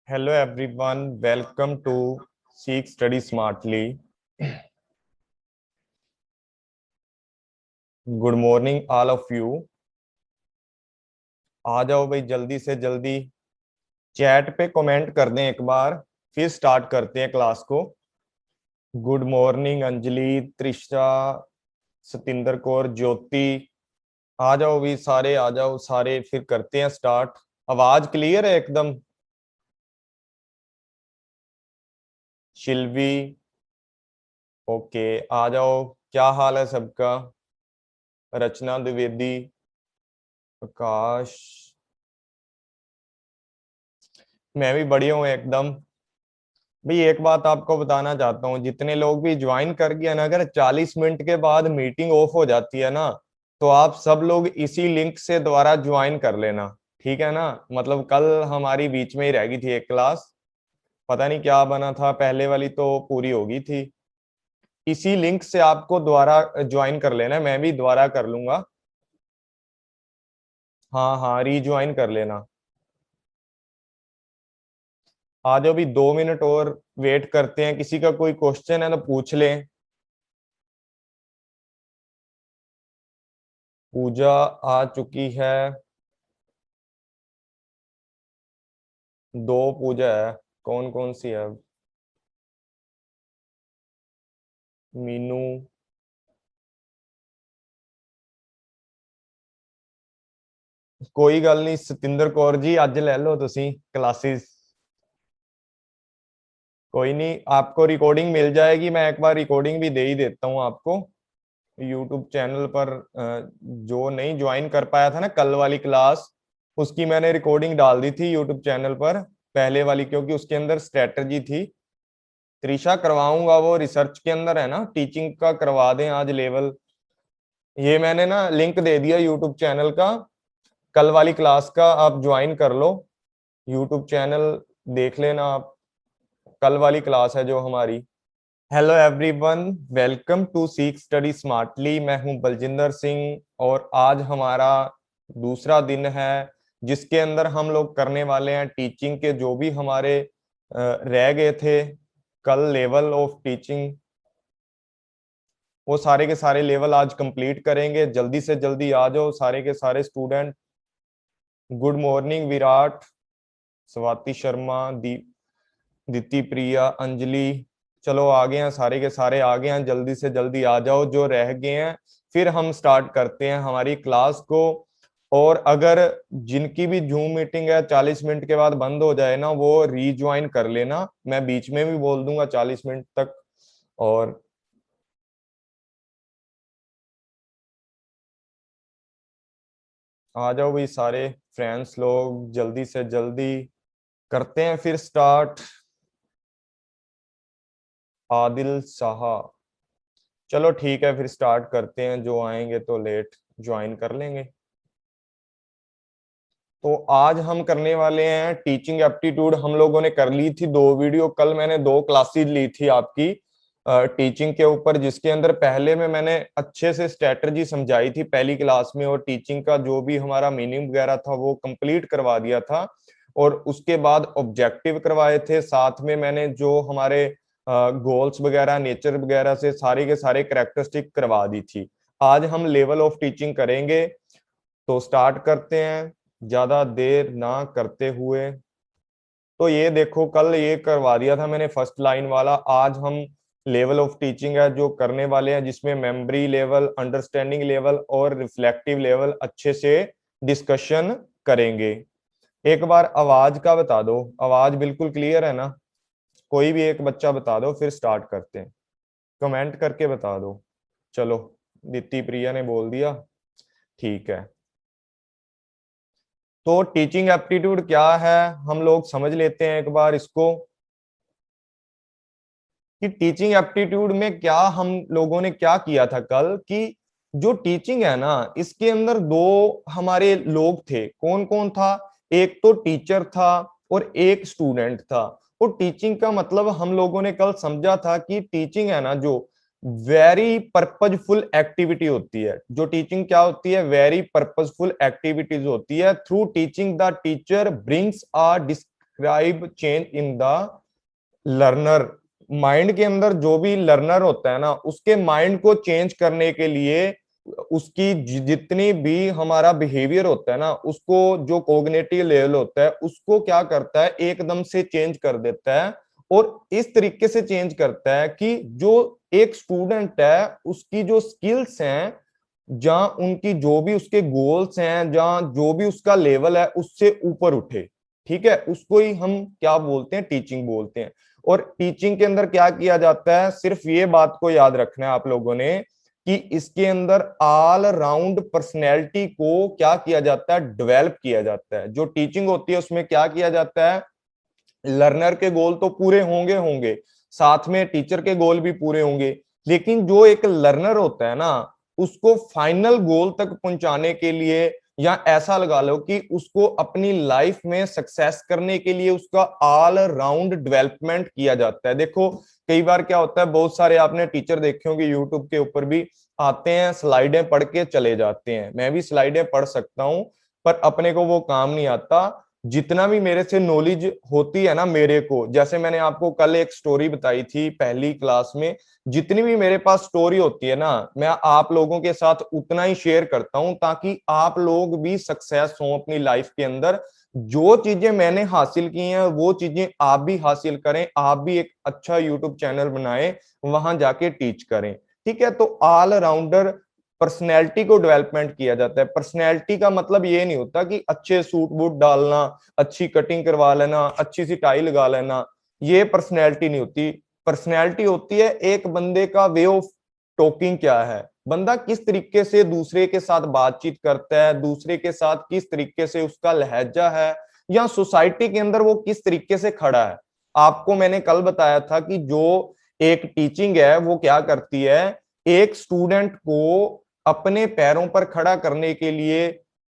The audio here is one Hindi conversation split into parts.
Hello everyone, welcome to Seek Study Smartly. Good morning all of you. आ जाओ भाई जल्दी से जल्दी चैट पे कमेंट कर दें एक बार, फिर स्टार्ट करते हैं क्लास को। गुड मॉर्निंग अंजलि, त्रिशा, सतिंदर कौर, ज्योति। आ जाओ भी सारे, आ जाओ सारे, फिर करते हैं स्टार्ट। आवाज क्लियर है एकदम? शिल्वी, ओके, आ जाओ। क्या हाल है सबका? रचना द्विवेदी, प्रकाश, मैं भी बढ़िया हूँ एकदम। भाई एक बात आपको बताना चाहता हूँ, जितने लोग भी ज्वाइन कर गए ना, अगर 40 मिनट के बाद मीटिंग ऑफ हो जाती है ना, तो आप सब लोग इसी लिंक से दोबारा ज्वाइन कर लेना, ठीक है ना। मतलब कल हमारी बीच में ही रह गई थी एक क्लास, पता नहीं क्या बना था, पहले वाली तो पूरी हो गई थी। इसी लिंक से आपको दोबारा ज्वाइन कर लेना है, मैं भी दोबारा कर लूंगा। हाँ हाँ, रीज्वाइन कर लेना। आ जाओ भी, 2 मिनट और वेट करते हैं, किसी का कोई क्वेश्चन है तो पूछ लें। पूजा आ चुकी है, 2 पूजा है। कौन कौन सी है? मीनू, कोई गल नहीं। सतिंदर कौर जी अज ले लो तुसी क्लासेस, कोई नहीं, आपको रिकॉर्डिंग मिल जाएगी। मैं एक बार रिकॉर्डिंग भी दे ही देता हूँ आपको यूट्यूब चैनल पर। जो नहीं ज्वाइन कर पाया था ना कल वाली क्लास, उसकी मैंने रिकॉर्डिंग डाल दी थी यूट्यूब चैनल पर, पहले वाली, क्योंकि उसके अंदर स्ट्रेटजी थी। त्रिशा करवाऊंगा, वो रिसर्च के अंदर है ना, टीचिंग का करवा दें आज लेवल। ये मैंने ना लिंक दे दिया यूट्यूब चैनल का, कल वाली क्लास का आप ज्वाइन कर लो। यूट्यूब चैनल देख लेना आप, कल वाली क्लास है जो हमारी। Hello everyone, welcome to seek study smartly. मैं हूं बलजिंदर सिंह, और आज हमारा दूसरा दिन है जिसके अंदर हम लोग करने वाले हैं टीचिंग के जो भी हमारे रह गए थे कल लेवल ऑफ टीचिंग, वो सारे के सारे लेवल आज कंप्लीट करेंगे। जल्दी से जल्दी आ जाओ सारे के सारे student. Good morning Virat, Swati Sharma, Diti Priya, Anjali. चलो आ गए हैं, सारे के सारे आ गए हैं, जल्दी से जल्दी आ जाओ जो रह गए हैं, फिर हम स्टार्ट करते हैं हमारी क्लास को। और अगर जिनकी भी जूम मीटिंग है 40 मिनट के बाद बंद हो जाए ना, वो रीज्वाइन कर लेना, मैं बीच में भी बोल दूंगा 40 मिनट तक। और आ जाओ भाई सारे फ्रेंड्स लोग, जल्दी से जल्दी करते हैं फिर स्टार्ट। आदिल साहा, चलो ठीक है, फिर स्टार्ट करते हैं, जो आएंगे तो लेट ज्वाइन कर लेंगे। तो आज हम करने वाले हैं टीचिंग एप्टीट्यूड। हम लोगों ने कर ली थी 2 वीडियो, कल मैंने 2 क्लासेस ली थी आपकी टीचिंग के ऊपर, जिसके अंदर पहले में मैंने अच्छे से स्ट्रेटजी समझाई थी पहली क्लास में, और टीचिंग का जो भी हमारा मीनिंग वगैरह था वो कंप्लीट करवा दिया था। और उसके बाद ऑब्जेक्टिव करवाए थे, साथ में मैंने जो हमारे गोल्स वगैरह, नेचर वगैरह से सारे के सारे कैरेक्टरिस्टिक करवा दी थी। आज हम लेवल ऑफ टीचिंग करेंगे, तो स्टार्ट करते हैं ज्यादा देर ना करते हुए। तो ये देखो, कल ये करवा दिया था मैंने फर्स्ट लाइन वाला, आज हम लेवल ऑफ टीचिंग है जो करने वाले हैं, जिसमें मेमोरी लेवल, अंडरस्टैंडिंग लेवल और रिफ्लेक्टिव लेवल अच्छे से डिस्कशन करेंगे। एक बार आवाज का बता दो, आवाज बिल्कुल क्लियर है ना? कोई भी एक बच्चा बता दो, फिर स्टार्ट करते हैं, कमेंट करके बता दो। चलो, दीप्ति प्रिया ने बोल दिया, ठीक है। तो टीचिंग एप्टीट्यूड क्या है, हम लोग समझ लेते हैं एक बार इसको, कि टीचिंग एप्टीट्यूड में क्या हम लोगों ने क्या किया था कल, कि जो टीचिंग है ना, इसके अंदर 2 हमारे लोग थे। कौन कौन था? एक तो टीचर था और एक स्टूडेंट था। और टीचिंग का मतलब हम लोगों ने कल समझा था कि टीचिंग है ना जो वेरी पर्पजफुल एक्टिविटी होती है। जो टीचिंग क्या होती है? वेरी पर्पजफुल एक्टिविटीज होती है। Through teaching the teacher brings a describe change in the learner. Mind के अंदर जो भी लर्नर होता है ना, उसके माइंड को चेंज करने के लिए उसकी जितनी भी हमारा बिहेवियर होता है ना, उसको जो कॉग्निटिव लेवल होता है उसको क्या करता है, एकदम से चेंज कर देता है। और इस तरीके से चेंज करता है कि जो एक स्टूडेंट है उसकी जो स्किल्स हैं, जहां उनकी जो भी उसके गोल्स हैं, जहां जो भी उसका लेवल है उससे ऊपर उठे। ठीक है, उसको ही हम क्या बोलते हैं, टीचिंग बोलते हैं। और टीचिंग के अंदर क्या किया जाता है, सिर्फ ये बात को याद रखना है आप लोगों ने कि इसके अंदर ऑल राउंड पर्सनैलिटी को क्या किया जाता है, डेवलप किया जाता है। जो टीचिंग होती है उसमें क्या किया जाता है, लर्नर के गोल तो पूरे होंगे होंगे, साथ में टीचर के गोल भी पूरे होंगे, लेकिन जो एक लर्नर होता है ना, उसको फाइनल गोल तक पहुंचाने के लिए, या ऐसा लगा लो कि उसको अपनी लाइफ में सक्सेस करने के लिए उसका ऑल राउंड डेवलपमेंट किया जाता है। देखो कई बार क्या होता है, बहुत सारे आपने टीचर देखे होंगे यूट्यूब के ऊपर भी आते हैं, स्लाइडें पढ़ के चले जाते हैं। मैं भी स्लाइडें पढ़ सकता हूं, पर अपने को वो काम नहीं आता। जितना भी मेरे से नॉलेज होती है ना मेरे को, जैसे मैंने आपको कल एक स्टोरी बताई थी पहली क्लास में, जितनी भी मेरे पास स्टोरी होती है ना, मैं आप लोगों के साथ उतना ही शेयर करता हूं ताकि आप लोग भी सक्सेस हो अपनी लाइफ के अंदर। जो चीजें मैंने हासिल की हैं वो चीजें आप भी हासिल करें, आप भी एक अच्छा यूट्यूब चैनल बनाएं, वहां जाके टीच करें। ठीक है, तो ऑल राउंडर पर्सनैलिटी को डेवलपमेंट किया जाता है। पर्सनैलिटी का मतलब ये नहीं होता कि अच्छे सूट बूट डालना, अच्छी कटिंग करवा लेना, अच्छी सी टाई लगा लेना, ये पर्सनैलिटी नहीं होती। पर्सनैलिटी होती है एक बंदे का वे ऑफ टॉकिंग, क्या है बंदा किस तरीके से दूसरे के साथ बातचीत करता है, दूसरे के साथ किस तरीके से उसका लहजा है, या सोसाइटी के अंदर वो किस तरीके से खड़ा है। आपको मैंने कल बताया था कि जो एक टीचिंग है वो क्या करती है, एक स्टूडेंट को अपने पैरों पर खड़ा करने के लिए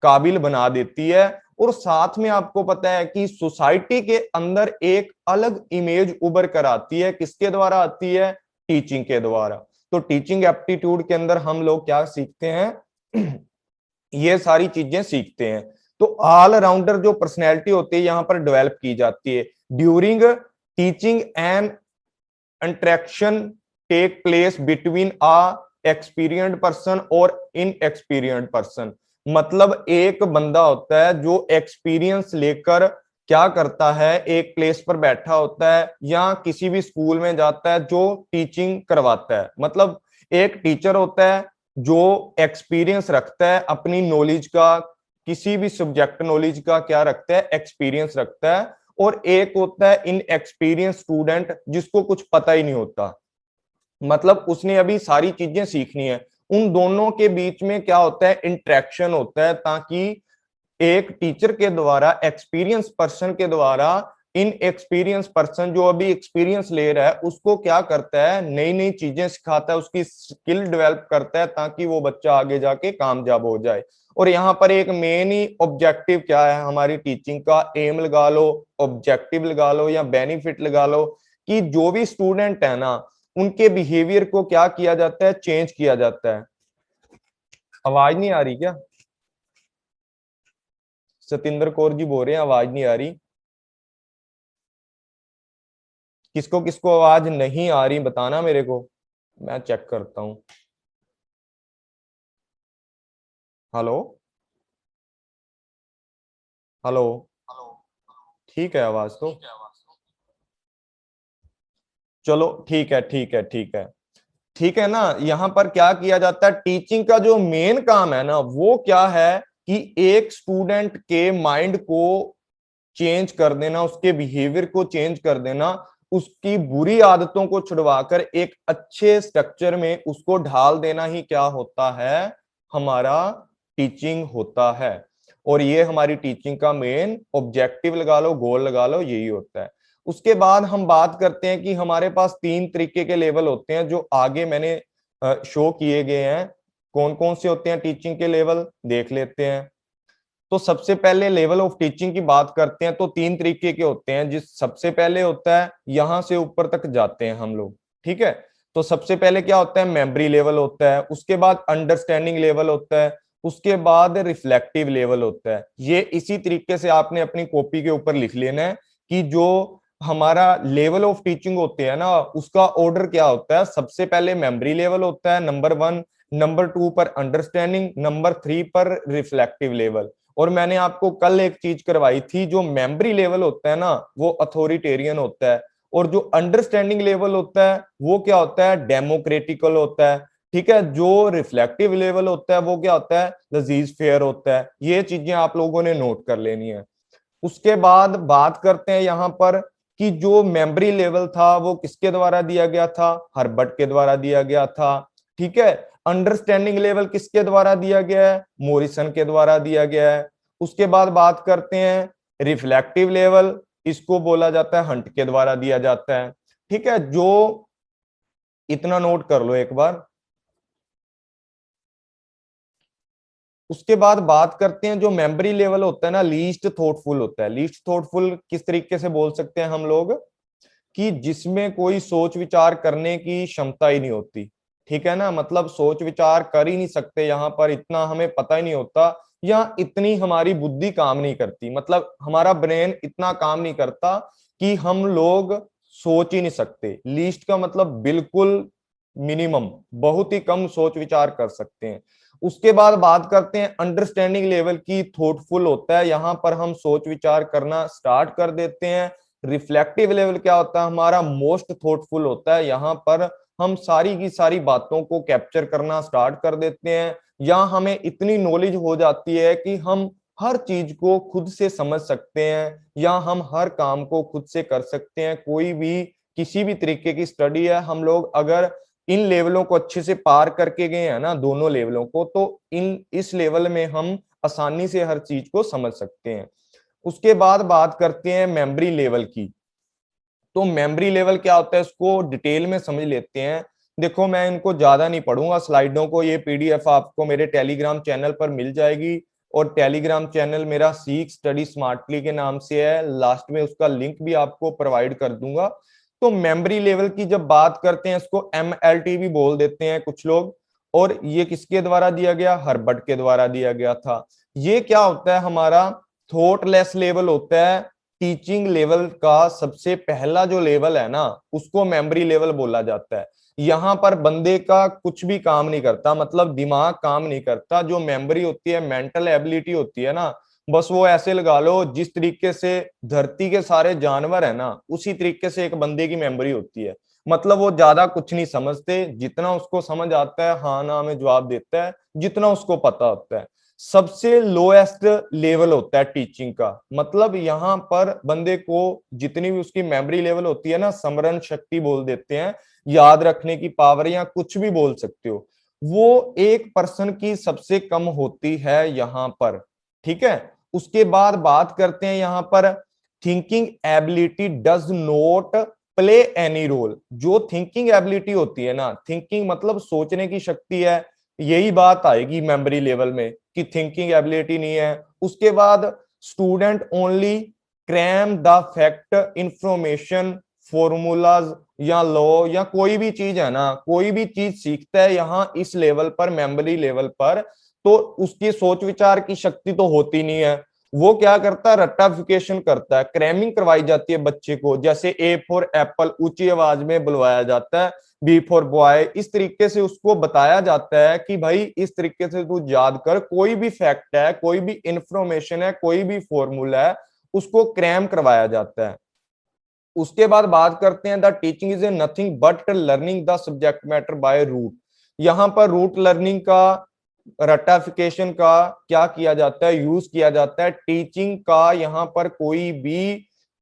काबिल बना देती है। और साथ में आपको पता है कि सोसाइटी के अंदर एक अलग इमेज उभर कर आती है, किसके द्वारा आती है, टीचिंग के द्वारा। तो टीचिंग एप्टीट्यूड के अंदर हम लोग क्या सीखते हैं, ये सारी चीजें सीखते हैं। तो ऑल राउंडर जो पर्सनैलिटी होती है यहां पर डेवलप की जाती है। During teaching and interaction take place between a experienced person और इनएक्सपीरियंस्ड पर्सन। मतलब एक बंदा होता है जो एक्सपीरियंस लेकर क्या करता है, एक प्लेस पर बैठा होता है या किसी भी स्कूल में जाता है जो टीचिंग करवाता है। मतलब एक टीचर होता है जो एक्सपीरियंस रखता है अपनी नॉलेज का, किसी भी सब्जेक्ट नॉलेज का क्या रखता है, एक्सपीरियंस रखता है। और एक होता है इनएक्सपीरियंस स्टूडेंट जिसको कुछ पता ही नहीं होता, मतलब उसने अभी सारी चीजें सीखनी है। उन दोनों के बीच में क्या होता है, इंटरेक्शन होता है, ताकि एक टीचर के द्वारा, एक्सपीरियंस पर्सन के द्वारा, इन एक्सपीरियंस पर्सन जो अभी एक्सपीरियंस ले रहा है उसको क्या करता है, नई नई चीजें सिखाता है, उसकी स्किल डेवलप करता है ताकि वो बच्चा आगे जाके कामयाब हो जाए। और यहाँ पर एक मेन ही ऑब्जेक्टिव क्या है हमारी टीचिंग का, एम लगा लो, ऑब्जेक्टिव लगा लो या बेनिफिट लगा लो, कि जो भी स्टूडेंट है ना उनके बिहेवियर को क्या किया जाता है, चेंज किया जाता है। आवाज नहीं आ रही क्या? सतिंदर कौर जी बोल रहे हैं आवाज नहीं आ रही। किसको किसको आवाज नहीं आ रही बताना मेरे को, मैं चेक करता हूं। Hello, hello. ठीक है आवाज तो, चलो ठीक है ठीक है ठीक है। ठीक है ना, यहाँ पर क्या किया जाता है, टीचिंग का जो मेन काम है ना वो क्या है कि एक स्टूडेंट के माइंड को चेंज कर देना, उसके बिहेवियर को चेंज कर देना, उसकी बुरी आदतों को छुड़वाकर एक अच्छे स्ट्रक्चर में उसको ढाल देना ही क्या होता है, हमारा टीचिंग होता है। और ये हमारी टीचिंग का मेन ऑब्जेक्टिव लगा लो, गोल लगा लो, यही होता है। उसके बाद हम बात करते हैं कि हमारे पास तीन तरीके के लेवल होते हैं जो आगे मैंने शो किए गए हैं। कौन कौन से होते हैं टीचिंग के लेवल, देख लेते हैं। तो सबसे पहले लेवल ऑफ टीचिंग की बात करते हैं तो तीन तरीके के होते हैं। जिस सबसे पहले होता है, यहां से ऊपर तक जाते हैं हम लोग, ठीक है। तो सबसे पहले क्या होता है, मेमोरी लेवल होता है, उसके बाद अंडरस्टैंडिंग लेवल होता है, उसके बाद रिफ्लेक्टिव लेवल होता है। ये इसी तरीके से आपने अपनी कॉपी के ऊपर लिख लेना है कि जो हमारा लेवल ऑफ टीचिंग होते हैं ना, उसका ऑर्डर क्या होता है। सबसे पहले मेमोरी लेवल होता है नंबर 1, नंबर 2 पर अंडरस्टैंडिंग, नंबर 3 पर रिफ्लेक्टिव लेवल। और मैंने आपको कल एक चीज करवाई थी, जो मेमोरी लेवल होता है ना वो अथॉरिटेरियन होता है, और जो अंडरस्टैंडिंग लेवल होता है वो क्या होता है, डेमोक्रेटिकल होता है। ठीक है, जो रिफ्लेक्टिव लेवल होता है वो क्या होता है, लजीज फेयर होता है। ये चीजें आप लोगों ने नोट कर लेनी है। उसके बाद बात करते हैं यहाँ पर कि जो मेमोरी लेवल था वो किसके द्वारा दिया गया था, हर्बर्ट के द्वारा दिया गया था। ठीक है, अंडरस्टैंडिंग लेवल किसके द्वारा दिया गया है, मॉरिसन के द्वारा दिया गया है। उसके बाद बात करते हैं रिफ्लेक्टिव लेवल, इसको बोला जाता है हंट के द्वारा दिया जाता है। ठीक है, जो इतना नोट कर लो एक बार। उसके बाद बात करते हैं जो मेमोरी लेवल होता है ना, लीस्ट थॉटफुल होता है। लीस्ट थॉटफुल किस तरीके से बोल सकते हैं हम लोग, कि जिसमें कोई सोच विचार करने की क्षमता ही नहीं होती। ठीक है ना, मतलब सोच विचार कर ही नहीं सकते, यहाँ पर इतना हमें पता ही नहीं होता, या इतनी हमारी बुद्धि काम नहीं करती, मतलब हमारा ब्रेन इतना काम नहीं करता कि हम लोग सोच ही नहीं सकते। लीस्ट का मतलब बिल्कुल मिनिमम, बहुत ही कम सोच विचार कर सकते हैं। उसके बाद बात करते हैं अंडरस्टैंडिंग लेवल की, थॉटफुल होता है, यहां पर हम सोच विचार करना स्टार्ट कर देते हैं। रिफ्लेक्टिव लेवल क्या होता है, हमारा मोस्ट थॉटफुल होता है, यहाँ पर हम सारी की सारी बातों को कैप्चर करना स्टार्ट कर देते हैं, या हमें इतनी नॉलेज हो जाती है कि हम हर चीज को खुद से समझ सकते हैं, या हम हर काम को खुद से कर सकते हैं। कोई भी किसी भी तरीके की स्टडी है, हम लोग अगर इन लेवलों को अच्छे से पार करके गए हैं ना, दोनों लेवलों को, तो इस लेवल में हम आसानी से हर चीज को समझ सकते हैं। उसके बाद बात करते हैं मेमोरी लेवल की। तो मेमोरी लेवल क्या होता है, इसको डिटेल में समझ लेते हैं। देखो, मैं इनको ज्यादा नहीं पढ़ूंगा स्लाइडों को, ये पीडीएफ आपको मेरे टेलीग्राम चैनल पर मिल जाएगी, और टेलीग्राम चैनल मेरा सीख स्टडी स्मार्टली के नाम से है, लास्ट में उसका लिंक भी आपको प्रोवाइड कर दूंगा। तो मेमोरी लेवल की जब बात करते हैं, इसको एमएलटी भी बोल देते हैं कुछ लोग, और ये किसके द्वारा दिया गया, हर्बर्ट के द्वारा दिया गया था। ये क्या होता है, हमारा थॉटलेस लेवल होता है। टीचिंग लेवल का सबसे पहला जो लेवल है ना, उसको मेमोरी लेवल बोला जाता है। यहाँ पर बंदे का कुछ भी काम नहीं करता, मतलब दिमाग काम नहीं करता। जो मेमोरी होती है, मेंटल एबिलिटी होती है ना, बस वो ऐसे लगा लो जिस तरीके से धरती के सारे जानवर है ना, उसी तरीके से एक बंदे की मेमोरी होती है। मतलब वो ज्यादा कुछ नहीं समझते, जितना उसको समझ आता है हाँ ना में जवाब देता है, जितना उसको पता होता है। सबसे लोएस्ट लेवल होता है टीचिंग का, मतलब यहाँ पर बंदे को जितनी भी उसकी मेमोरी लेवल होती है ना, स्मरण शक्ति बोल देते हैं, याद रखने की पावर, या कुछ भी बोल सकते हो, वो एक पर्सन की सबसे कम होती है यहाँ पर। ठीक है, उसके बाद बात करते हैं यहाँ पर thinking ability does not play any role. जो थिंकिंग एबिलिटी होती है ना, थिंकिंग मतलब सोचने की शक्ति है, यही बात आएगी मेमोरी लेवल में कि थिंकिंग एबिलिटी नहीं है। उसके बाद student only cram the fact information formulas या लॉ, या कोई भी चीज है ना, कोई भी चीज सीखता है यहाँ इस लेवल पर, मेमोरी लेवल पर, तो उसकी सोच विचार की शक्ति तो होती नहीं है। वो क्या करता है, रट्टाफिकेशन करता है, क्रैमिंग करवाई जाती है बच्चे को, जैसे ए फॉर एप्पल ऊंची आवाज में बुलवाया जाता है, बी फॉर बॉय, इस तरीके से उसको बताया जाता है कि भाई इस तरीके से तू याद कर, कोई भी फैक्ट है, कोई भी इंफॉर्मेशन है, कोई भी फॉर्मूला है, उसको क्रैम करवाया जाता है। उसके बाद बात करते हैं the teaching is a nothing but learning the subject matter by rote. यहाँ पर रूट लर्निंग का, रट्टाफिकेशन का क्या किया जाता है, यूज किया जाता है। टीचिंग का यहाँ पर कोई भी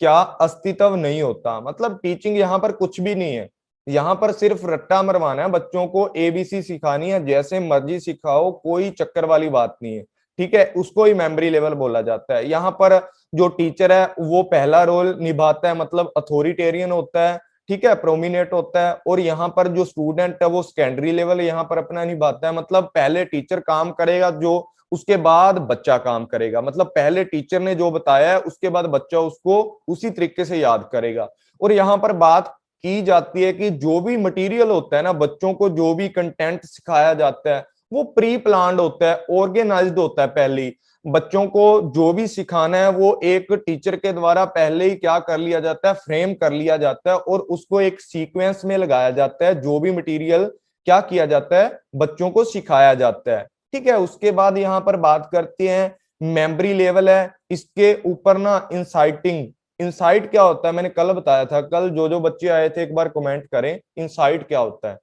क्या अस्तित्व नहीं होता, मतलब टीचिंग यहाँ पर कुछ भी नहीं है। यहाँ पर सिर्फ रट्टा मरवाना है, बच्चों को एबीसी सिखानी है, जैसे मर्जी सिखाओ, कोई चक्कर वाली बात नहीं है। ठीक है, उसको ही मेमोरी लेवल बोला जाता है। यहाँ पर जो टीचर है वो पहला रोल निभाता है, मतलब अथॉरिटेरियन होता है, ठीक है, प्रोमिनेट होता है। और यहाँ पर जो स्टूडेंट है वो सेकेंडरी लेवल यहाँ पर अपना निभाता है, मतलब पहले टीचर काम करेगा, जो उसके बाद बच्चा काम करेगा, मतलब पहले टीचर ने जो बताया है उसके बाद बच्चा उसको उसी तरीके से याद करेगा। और यहाँ पर बात की जाती है कि जो भी मटेरियल होता है ना, बच्चों को जो भी कंटेंट सिखाया जाता है वो प्री प्लान्ड होता है, ऑर्गेनाइज्ड होता है पहले ही। बच्चों को जो भी सिखाना है वो एक टीचर के द्वारा पहले ही क्या कर लिया जाता है, फ्रेम कर लिया जाता है और उसको एक सीक्वेंस में लगाया जाता है। जो भी मटेरियल क्या किया जाता है, बच्चों को सिखाया जाता है। ठीक है, उसके बाद यहाँ पर बात करते हैं मेमोरी लेवल है। इसके ऊपर ना इंसाइटिंग, इंसाइट क्या होता है मैंने कल बताया था। कल जो जो बच्चे आए थे एक बार कमेंट करें, इंसाइट क्या होता है,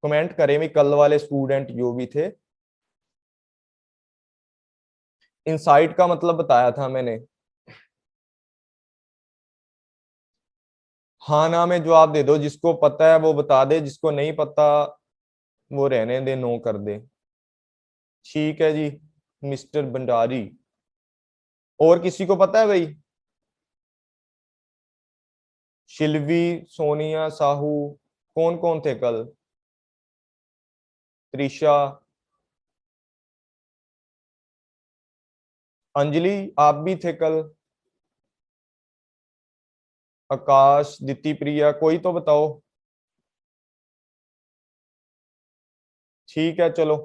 कमेंट करें भी कल वाले स्टूडेंट जो भी थे। इंसाइट का मतलब बताया था मैंने। हाँ ना में जवाब दे दो, जिसको पता है वो बता दे, जिसको नहीं पता वो रहने दे, नो कर दे। ठीक है जी मिस्टर भंडारी। और किसी को पता है भाई? शिल्वी, सोनिया, साहू, कौन कौन थे कल? त्रिशा, अंजलि, आप भी थे कल? आकाश, दिति प्रिया, कोई तो बताओ। ठीक है चलो।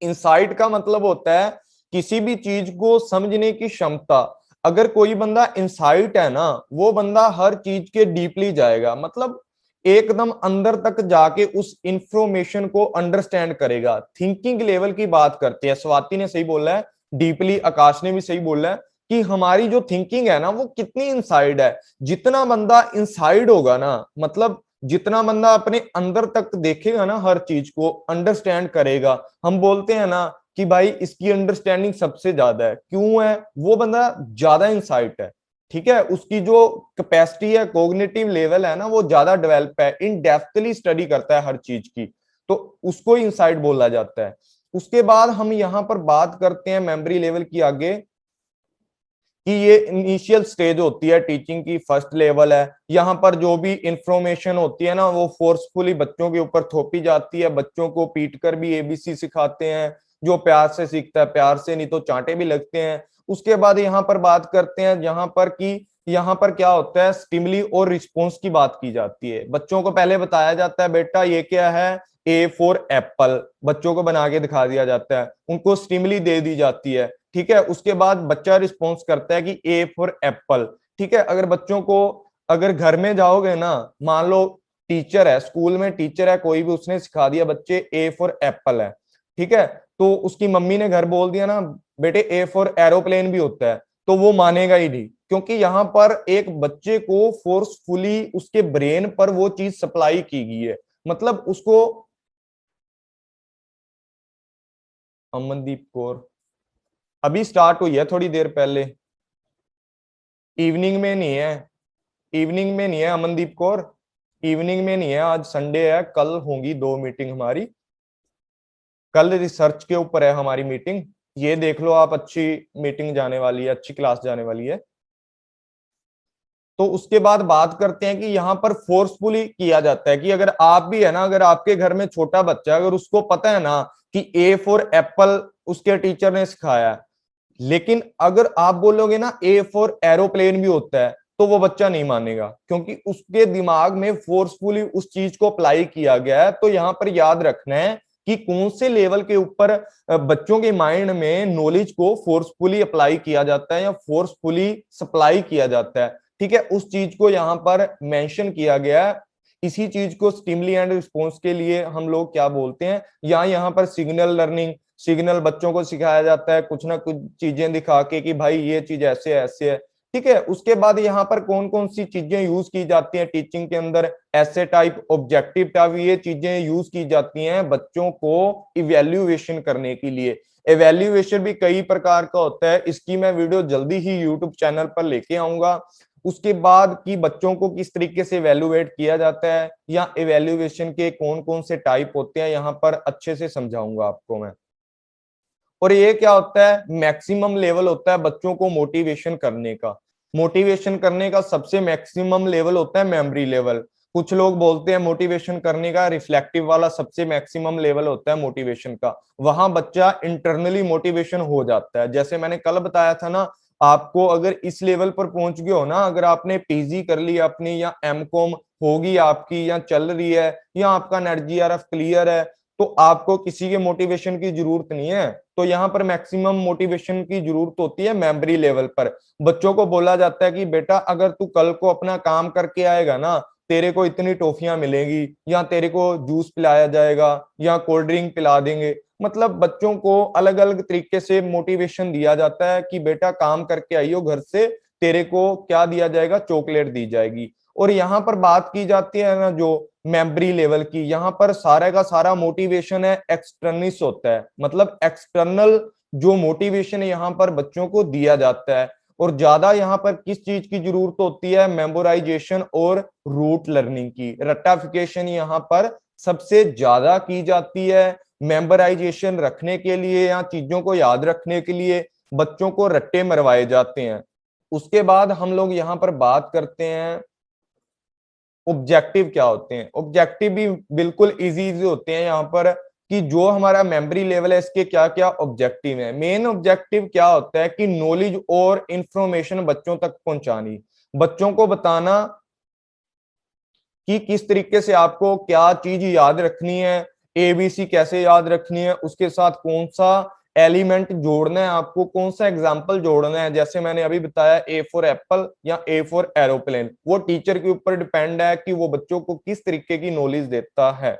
इंसाइट का मतलब होता है किसी भी चीज को समझने की क्षमता। अगर कोई बंदा इंसाइट है ना, वो बंदा हर चीज के डीपली जाएगा, मतलब एकदम अंदर तक जाके उस इंफॉर्मेशन को अंडरस्टैंड करेगा। थिंकिंग लेवल की बात करते हैं, स्वाति ने सही बोला है, डीपली आकाश ने भी सही बोला है कि हमारी जो थिंकिंग है ना वो कितनी इनसाइड है। जितना बंदा इनसाइड होगा ना, मतलब जितना बंदा अपने अंदर तक देखेगा ना, हर चीज को अंडरस्टैंड करेगा। हम बोलते हैं ना कि भाई इसकी अंडरस्टैंडिंग सबसे ज्यादा है, क्यों है? वो बंदा ज्यादा इंसाइट है। ठीक है, उसकी जो कैपेसिटी है, कॉग्निटिव लेवल है ना, वो ज्यादा डेवलप है, इन डेप्थली स्टडी करता है हर चीज की, तो उसको इंसाइट बोला जाता है। उसके बाद हम यहाँ पर बात करते हैं मेमोरी लेवल की आगे, कि ये इनिशियल स्टेज होती है टीचिंग की, फर्स्ट लेवल है। यहाँ पर जो भी इंफॉर्मेशन होती है ना वो फोर्सफुली बच्चों के ऊपर थोपी जाती है। बच्चों को पीट कर भी एबीसी सिखाते हैं, जो प्यार से सीखता है प्यार से, नहीं तो चांटे भी लगते हैं। उसके बाद यहाँ पर बात करते हैं यहाँ पर कि यहाँ पर क्या होता है, स्टिमुली और रिस्पॉन्स की बात की जाती है। बच्चों को पहले बताया जाता है बेटा ये क्या है, ए फॉर एप्पल, बच्चों को बना के दिखा दिया जाता है, उनको स्टिमुली दे दी जाती है। ठीक है, उसके बाद बच्चा रिस्पॉन्स करता है कि ए फॉर एप्पल। ठीक है, अगर बच्चों को, अगर घर में जाओगे ना, मान लो टीचर है, स्कूल में टीचर है कोई भी, उसने सिखा दिया बच्चे ए फॉर एप्पल है, ठीक है, तो उसकी मम्मी ने घर बोल दिया ना बेटे ए फॉर एरोप्लेन भी होता है, तो वो मानेगा ही नहीं, क्योंकि यहाँ पर एक बच्चे को फोर्सफुली उसके ब्रेन पर वो चीज सप्लाई की गई है, मतलब उसको। अमनदीप कौर अभी स्टार्ट हुई है थोड़ी देर पहले, इवनिंग में नहीं है, इवनिंग में नहीं है अमनदीप कौर, इवनिंग में नहीं है, आज संडे है, कल होंगी दो मीटिंग हमारी। कल रिसर्च के ऊपर है हमारी मीटिंग, ये देख लो आप, अच्छी मीटिंग जाने वाली है, अच्छी क्लास जाने वाली है। तो उसके बाद बात करते हैं कि यहाँ पर फोर्सफुली किया जाता है कि अगर आप भी है ना, अगर आपके घर में छोटा बच्चा, अगर उसको पता है ना कि ए फॉर एप्पल उसके टीचर ने सिखाया, लेकिन अगर आप बोलोगे ना ए फॉर एरोप्लेन भी होता है, तो वो बच्चा नहीं मानेगा, क्योंकि उसके दिमाग में फोर्सफुली उस चीज को अप्लाई किया गया है। तो यहाँ पर याद रखना है कि कौन से लेवल के ऊपर बच्चों के माइंड में नॉलेज को फोर्सफुली अप्लाई किया जाता है या फोर्सफुली सप्लाई किया जाता है। ठीक है, उस चीज को यहाँ पर मेंशन किया गया है। इसी चीज को स्टिमुली एंड रिस्पॉन्स के लिए हम लोग क्या बोलते हैं, या यहाँ पर सिग्नल लर्निंग, सिग्नल बच्चों को सिखाया जाता है कुछ ना कुछ चीजें दिखा के कि भाई ये चीज ऐसे ऐसे है। ठीक है, उसके बाद यहाँ पर कौन कौन सी चीजें यूज की जाती हैं टीचिंग के अंदर, ऐसे टाइप, ऑब्जेक्टिव टाइप, ये चीजें यूज की जाती हैं बच्चों को इवेल्युएशन करने के लिए। इवेल्युएशन भी कई प्रकार का होता है, इसकी मैं वीडियो जल्दी ही यूट्यूब चैनल पर लेके आऊंगा। उसके बाद कि बच्चों को किस तरीके से इवेल्युएट किया जाता है या इवेल्युएशन के कौन कौन से टाइप होते हैं, यहाँ पर अच्छे से समझाऊंगा आपको मैं। और ये क्या होता है, मैक्सिमम लेवल होता है बच्चों को मोटिवेशन करने का। मोटिवेशन करने का सबसे मैक्सिमम लेवल होता है मेमोरी लेवल। कुछ लोग बोलते हैं मोटिवेशन करने का रिफ्लेक्टिव वाला सबसे मैक्सिमम लेवल होता है मोटिवेशन का, वहां बच्चा इंटरनली मोटिवेशन हो जाता है। जैसे मैंने कल बताया था ना, आपको अगर इस लेवल पर पहुंच गए हो ना, अगर आपने पीजी कर ली अपनी, या एमकॉम होगी आपकी या चल रही है, या आपका नेट जीआरएफ क्लियर है, तो आपको किसी के मोटिवेशन की जरूरत नहीं है। तो यहाँ पर मैक्सिमम मोटिवेशन की जरूरत होती है मेमोरी लेवल पर। बच्चों को बोला जाता है कि बेटा अगर तू कल को अपना काम करके आएगा ना, तेरे को इतनी टॉफियां मिलेंगी, या तेरे को जूस पिलाया जाएगा, या कोल्ड ड्रिंक पिला देंगे। मतलब बच्चों को अलग अलग तरीके से मोटिवेशन दिया जाता है कि बेटा काम करके आइयो घर से, तेरे को क्या दिया जाएगा, चॉकलेट दी जाएगी। और यहाँ पर बात की जाती है ना जो मेमोरी लेवल की, यहाँ पर सारे का सारा मोटिवेशन है एक्सटर्निस होता है, मतलब एक्सटर्नल जो मोटिवेशन है यहाँ पर बच्चों को दिया जाता है। और ज्यादा यहाँ पर किस चीज की जरूरत होती है, मेमोराइजेशन और रूट लर्निंग की, रट्टाफिकेशन यहाँ पर सबसे ज्यादा की जाती है। मेमोराइजेशन रखने के लिए या चीजों को याद रखने के लिए बच्चों को रट्टे मरवाए जाते हैं। उसके बाद हम लोग यहाँ पर बात करते हैं ऑब्जेक्टिव क्या होते हैं। ऑब्जेक्टिव भी बिल्कुल इजी इजी होते हैं यहाँ पर, कि जो हमारा मेमोरी लेवल है इसके क्या क्या ऑब्जेक्टिव है। मेन ऑब्जेक्टिव क्या होता है कि नॉलेज और इंफॉर्मेशन बच्चों तक पहुंचानी, बच्चों को बताना कि किस तरीके से आपको क्या चीज याद रखनी है, एबीसी कैसे याद रखनी है, उसके साथ कौन सा एलिमेंट जोड़ना है, आपको कौन सा एग्जाम्पल जोड़ना है। जैसे मैंने अभी बताया ए फॉर एप्पल या ए फॉर एरोप्लेन, वो टीचर के ऊपर डिपेंड है कि वो बच्चों को किस तरीके की नॉलेज देता है।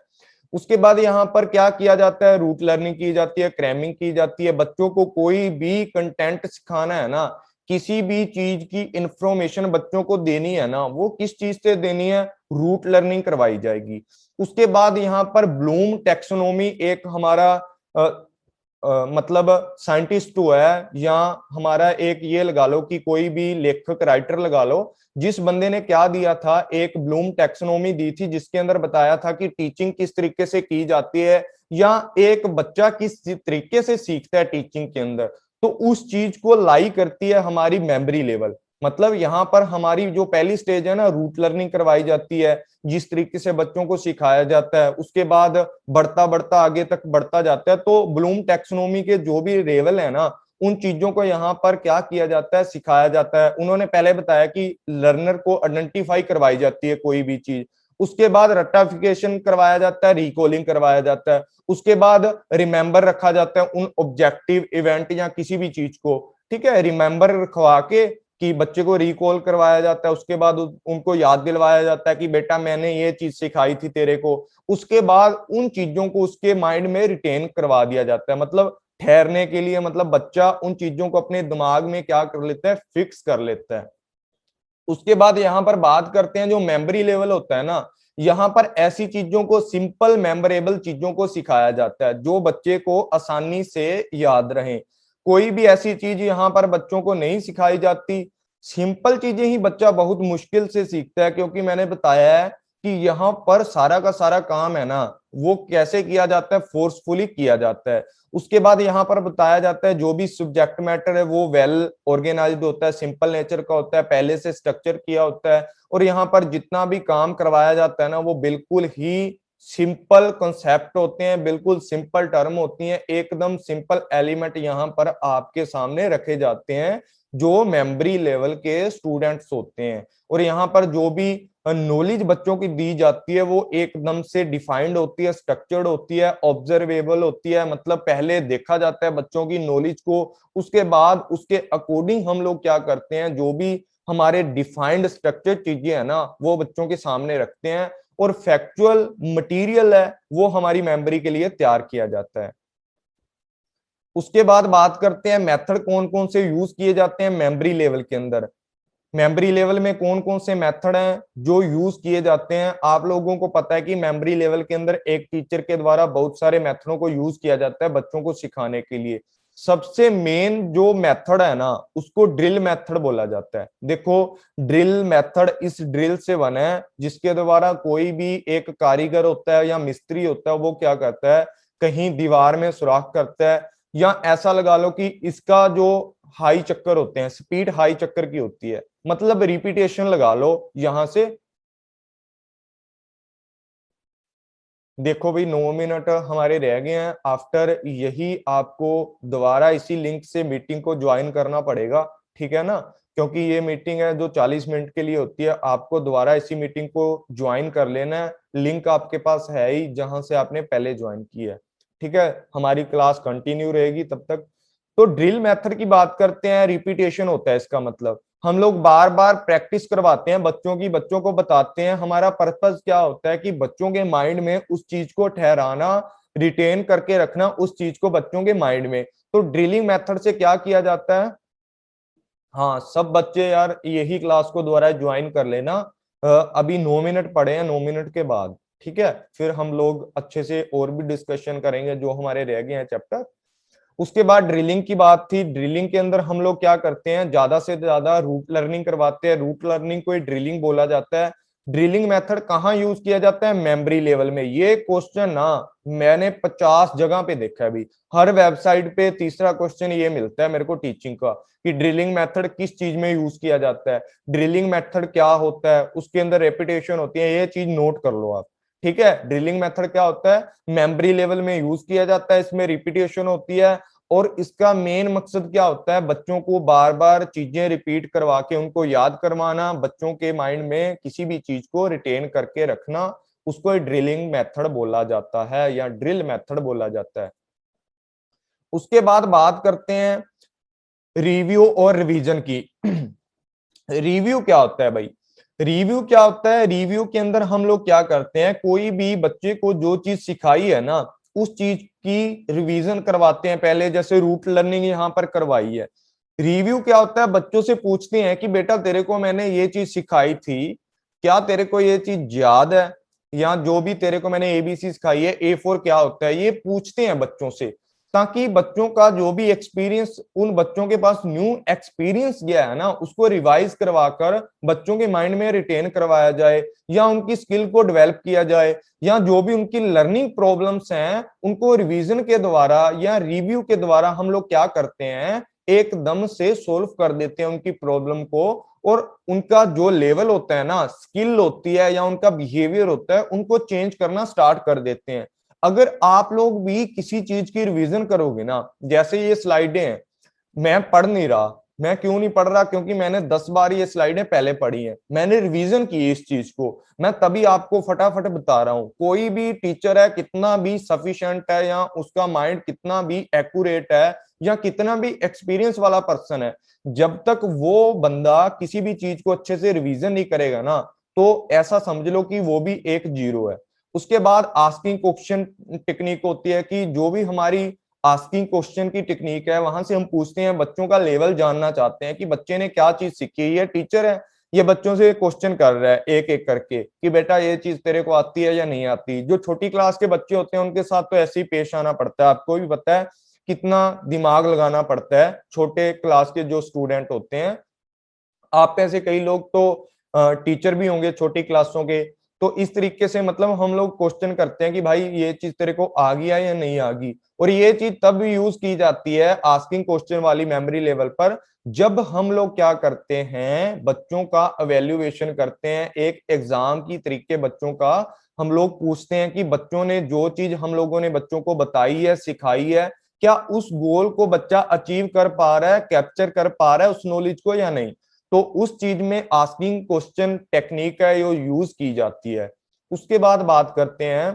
उसके बाद यहाँ पर क्या किया जाता है, रूट लर्निंग की जाती है, क्रैमिंग की जाती है। बच्चों को कोई भी कंटेंट सिखाना है ना, किसी भी चीज की इंफॉर्मेशन बच्चों को देनी है ना, वो किस चीज से देनी है, रूट लर्निंग करवाई जाएगी। उसके बाद यहाँ पर ब्लूम टेक्सोनोमी एक हमारा मतलब साइंटिस्ट हुआ है, या हमारा एक ये लगा लो कि कोई भी लेखक राइटर लगा लो, जिस बंदे ने क्या दिया था, एक ब्लूम टैक्सोनॉमी दी थी जिसके अंदर बताया था कि टीचिंग किस तरीके से की जाती है, या एक बच्चा किस तरीके से सीखता है टीचिंग के अंदर। तो उस चीज को लाई करती है हमारी मेमोरी लेवल। मतलब यहाँ पर हमारी जो पहली स्टेज है ना, रूट लर्निंग करवाई जाती है, जिस तरीके से बच्चों को सिखाया जाता है। उसके बाद बढ़ता बढ़ता आगे तक बढ़ता जाता है। तो ब्लूम टैक्सोनॉमी के जो भी लेवल है ना, उन चीजों को यहाँ पर क्या किया जाता है, सिखाया जाता है। उन्होंने पहले बताया कि लर्नर को आइडेंटिफाई करवाई जाती है कोई भी चीज, उसके बाद रट्टाफिकेशन करवाया जाता है, रिकॉलिंग करवाया जाता है, उसके बाद रिमेंबर रखा जाता है उन ऑब्जेक्टिव इवेंट या किसी भी चीज को, ठीक है, रिमेंबर रखवा के कि बच्चे को रिकॉल करवाया जाता है। उसके बाद उनको याद दिलवाया जाता है कि बेटा मैंने ये चीज सिखाई थी तेरे को। उसके बाद उन चीजों को उसके माइंड में रिटेन करवा दिया जाता है, मतलब ठहरने के लिए, मतलब बच्चा उन चीजों को अपने दिमाग में क्या कर लेता है, फिक्स कर लेता है। उसके बाद यहाँ पर बात करते हैं जो मेमोरी लेवल होता है ना, यहाँ पर ऐसी चीजों को, सिंपल मेमोरेबल चीजों को सिखाया जाता है जो बच्चे को आसानी से याद रहे। कोई भी ऐसी चीज यहाँ पर बच्चों को नहीं सिखाई जाती। सिंपल चीजें ही बच्चा बहुत मुश्किल से सीखता है, क्योंकि मैंने बताया है कि यहाँ पर सारा का सारा काम है ना, वो कैसे किया जाता है, फोर्सफुली किया जाता है। उसके बाद यहाँ पर बताया जाता है जो भी सब्जेक्ट मैटर है वो वेल ऑर्गेनाइज्ड होता है, सिंपल नेचर का होता है, पहले से स्ट्रक्चर किया होता है। और यहाँ पर जितना भी काम करवाया जाता है ना, वो बिल्कुल ही सिंपल कॉन्सेप्ट होते हैं, बिल्कुल सिंपल टर्म होती हैं, एकदम सिंपल एलिमेंट यहाँ पर आपके सामने रखे जाते हैं जो मेमोरी लेवल के स्टूडेंट्स होते हैं। और यहाँ पर जो भी नॉलेज बच्चों की दी जाती है वो एकदम से डिफाइंड होती है, स्ट्रक्चर्ड होती है, ऑब्जर्वेबल होती है। मतलब पहले देखा जाता है बच्चों की नॉलेज को, उसके बाद उसके अकॉर्डिंग हम लोग क्या करते हैं, जो भी हमारे डिफाइंड स्ट्रक्चर चीजें है ना, वो बच्चों के सामने रखते हैं, और फैक्चुअल मटेरियल है वो हमारी मेमोरी के लिए तैयार किया जाता है। उसके बाद बात करते हैं मेथड कौन कौन से यूज किए जाते हैं मेमोरी लेवल के अंदर। मेमोरी लेवल में कौन कौन से मेथड हैं जो यूज किए जाते हैं। आप लोगों को पता है कि मेमोरी लेवल के अंदर एक टीचर के द्वारा बहुत सारे मेथडों को यूज किया जाता है बच्चों को सिखाने के लिए। सबसे मेन जो मेथड है ना, उसको ड्रिल मेथड बोला जाता है। देखो, ड्रिल मेथड इस ड्रिल से बना है जिसके द्वारा कोई भी एक कारीगर होता है या मिस्त्री होता है, वो क्या करता है, कहीं दीवार में सुराख करता है, या ऐसा लगा लो कि इसका जो हाई चक्कर होते हैं, स्पीड हाई चक्कर की होती है, मतलब रिपीटेशन लगा लो यहां से। देखो भाई 9 मिनट हमारे रह गए हैं। आफ्टर यही आपको दोबारा इसी लिंक से मीटिंग को ज्वाइन करना पड़ेगा, ठीक है ना। क्योंकि ये मीटिंग है जो 40 मिनट के लिए होती है, आपको दोबारा इसी मीटिंग को ज्वाइन कर लेना है। लिंक आपके पास है ही जहां से आपने पहले ज्वाइन किया है। ठीक है, हमारी क्लास कंटिन्यू रहेगी तब तक। तो ड्रिल मेथड की बात करते हैं, रिपीटेशन होता है इसका मतलब। हम लोग बार बार प्रैक्टिस करवाते हैं बच्चों की, बच्चों को बताते हैं। हमारा पर्पस क्या होता है कि बच्चों के माइंड में उस चीज को ठहराना, रिटेन करके रखना उस चीज को बच्चों के माइंड में। तो ड्रिलिंग मेथड से क्या किया जाता है, हाँ सब बच्चे यार यही क्लास को दोबारा ज्वाइन कर लेना। अभी 9 मिनट पड़े हैं, 9 मिनट के बाद ठीक है फिर हम लोग अच्छे से और भी डिस्कशन करेंगे जो हमारे रह गए हैं चैप्टर। उसके बाद ड्रिलिंग की बात थी। ड्रिलिंग के अंदर हम लोग क्या करते हैं, ज्यादा से ज्यादा रूट लर्निंग करवाते हैं। रूट लर्निंग को ही ड्रिलिंग बोला जाता है। ड्रिलिंग मेथड कहाँ यूज किया जाता है, मेमोरी लेवल में। ये क्वेश्चन ना मैंने 50 जगह पे देखा है अभी, हर वेबसाइट पे तीसरा क्वेश्चन ये मिलता है मेरे को टीचिंग का, कि ड्रिलिंग मेथड किस चीज में यूज किया जाता है, ड्रिलिंग मेथड क्या होता है, उसके अंदर रेपिटेशन होती है। ये चीज नोट कर लो आप। ठीक है, ड्रिलिंग मेथड क्या होता है, मेमोरी लेवल में यूज किया जाता है, इसमें रिपीटेशन होती है। और इसका मेन मकसद क्या होता है, बच्चों को बार बार चीजें रिपीट करवा के उनको याद करवाना, बच्चों के माइंड में किसी भी चीज को रिटेन करके रखना। उसको ड्रिलिंग मेथड बोला जाता है या ड्रिल मेथड बोला जाता है। उसके बाद बात करते हैं रिव्यू और रिवीजन की। रिव्यू क्या होता है भाई, रिव्यू क्या होता है, रिव्यू के अंदर हम लोग क्या करते हैं, कोई भी बच्चे को जो चीज सिखाई है ना उस चीज की रिवीजन करवाते हैं पहले। जैसे रूट लर्निंग यहाँ पर करवाई है। रिव्यू क्या होता है, बच्चों से पूछते हैं कि बेटा तेरे को मैंने ये चीज सिखाई थी, क्या तेरे को ये चीज याद है, या जो भी तेरे को मैंने एबीसी सिखाई है, A4 क्या होता है, ये पूछते हैं बच्चों से। ताकि बच्चों का जो भी एक्सपीरियंस, उन बच्चों के पास न्यू एक्सपीरियंस गया है ना, उसको रिवाइज करवाकर बच्चों के माइंड में रिटेन करवाया जाए, या उनकी स्किल को डेवलप किया जाए, या जो भी उनकी लर्निंग प्रॉब्लम्स हैं उनको रिवीजन के द्वारा या रिव्यू के द्वारा हम लोग क्या करते हैं, एकदम से सोल्व कर देते हैं उनकी प्रॉब्लम को। और उनका जो लेवल होता है ना, स्किल होती है या उनका बिहेवियर होता है, उनको चेंज करना स्टार्ट कर देते हैं। अगर आप लोग भी किसी चीज की रिवीजन करोगे ना, जैसे ये स्लाइडें हैं, मैं पढ़ नहीं रहा, मैं क्यों नहीं पढ़ रहा, क्योंकि मैंने 10 बार ये स्लाइडें पहले पढ़ी हैं, मैंने रिवीजन की इस चीज को, मैं तभी आपको फटाफट बता रहा हूं। कोई भी टीचर है कितना भी सफिशिएंट है, या उसका माइंड कितना भी एक्यूरेट है, या कितना भी एक्सपीरियंस वाला पर्सन है, जब तक वो बंदा किसी भी चीज को अच्छे से रिवीजन नहीं करेगा ना, तो ऐसा समझ लो कि वो भी एक जीरो है। उसके बाद आस्किंग क्वेश्चन टेक्निक होती है, कि जो भी हमारी आस्किंग क्वेश्चन की टेक्निक है, वहां से हम पूछते हैं, बच्चों का लेवल जानना चाहते हैं कि बच्चे ने क्या चीज सीखी है। ये टीचर है, ये बच्चों से क्वेश्चन कर रहा है एक एक करके कि बेटा ये चीज तेरे को आती है या नहीं आती। जो छोटी क्लास के बच्चे होते हैं उनके साथ तो ऐसे ही पेश आना पड़ता है, आपको भी पता है कितना दिमाग लगाना पड़ता है छोटे क्लास के जो स्टूडेंट होते हैं। आप में से कई लोग तो टीचर भी होंगे छोटी क्लासों के। तो इस तरीके से मतलब हम लोग क्वेश्चन करते हैं कि भाई ये चीज तेरे को आ गया या नहीं आ गई। और ये चीज तब यूज की जाती है आस्किंग क्वेश्चन वाली मेमोरी लेवल पर, जब हम लोग क्या करते हैं, बच्चों का अवेल्युएशन करते हैं, एक एग्जाम की तरीके बच्चों का हम लोग पूछते हैं कि बच्चों ने जो चीज हम लोगों ने बच्चों को बताई है, सिखाई है, क्या उस गोल को बच्चा अचीव कर पा रहा है, कैप्चर कर पा रहा है उस नॉलेज को या नहीं। तो उस चीज में आस्किंग क्वेश्चन टेक्निक है जो यूज की जाती है। उसके बाद बात करते हैं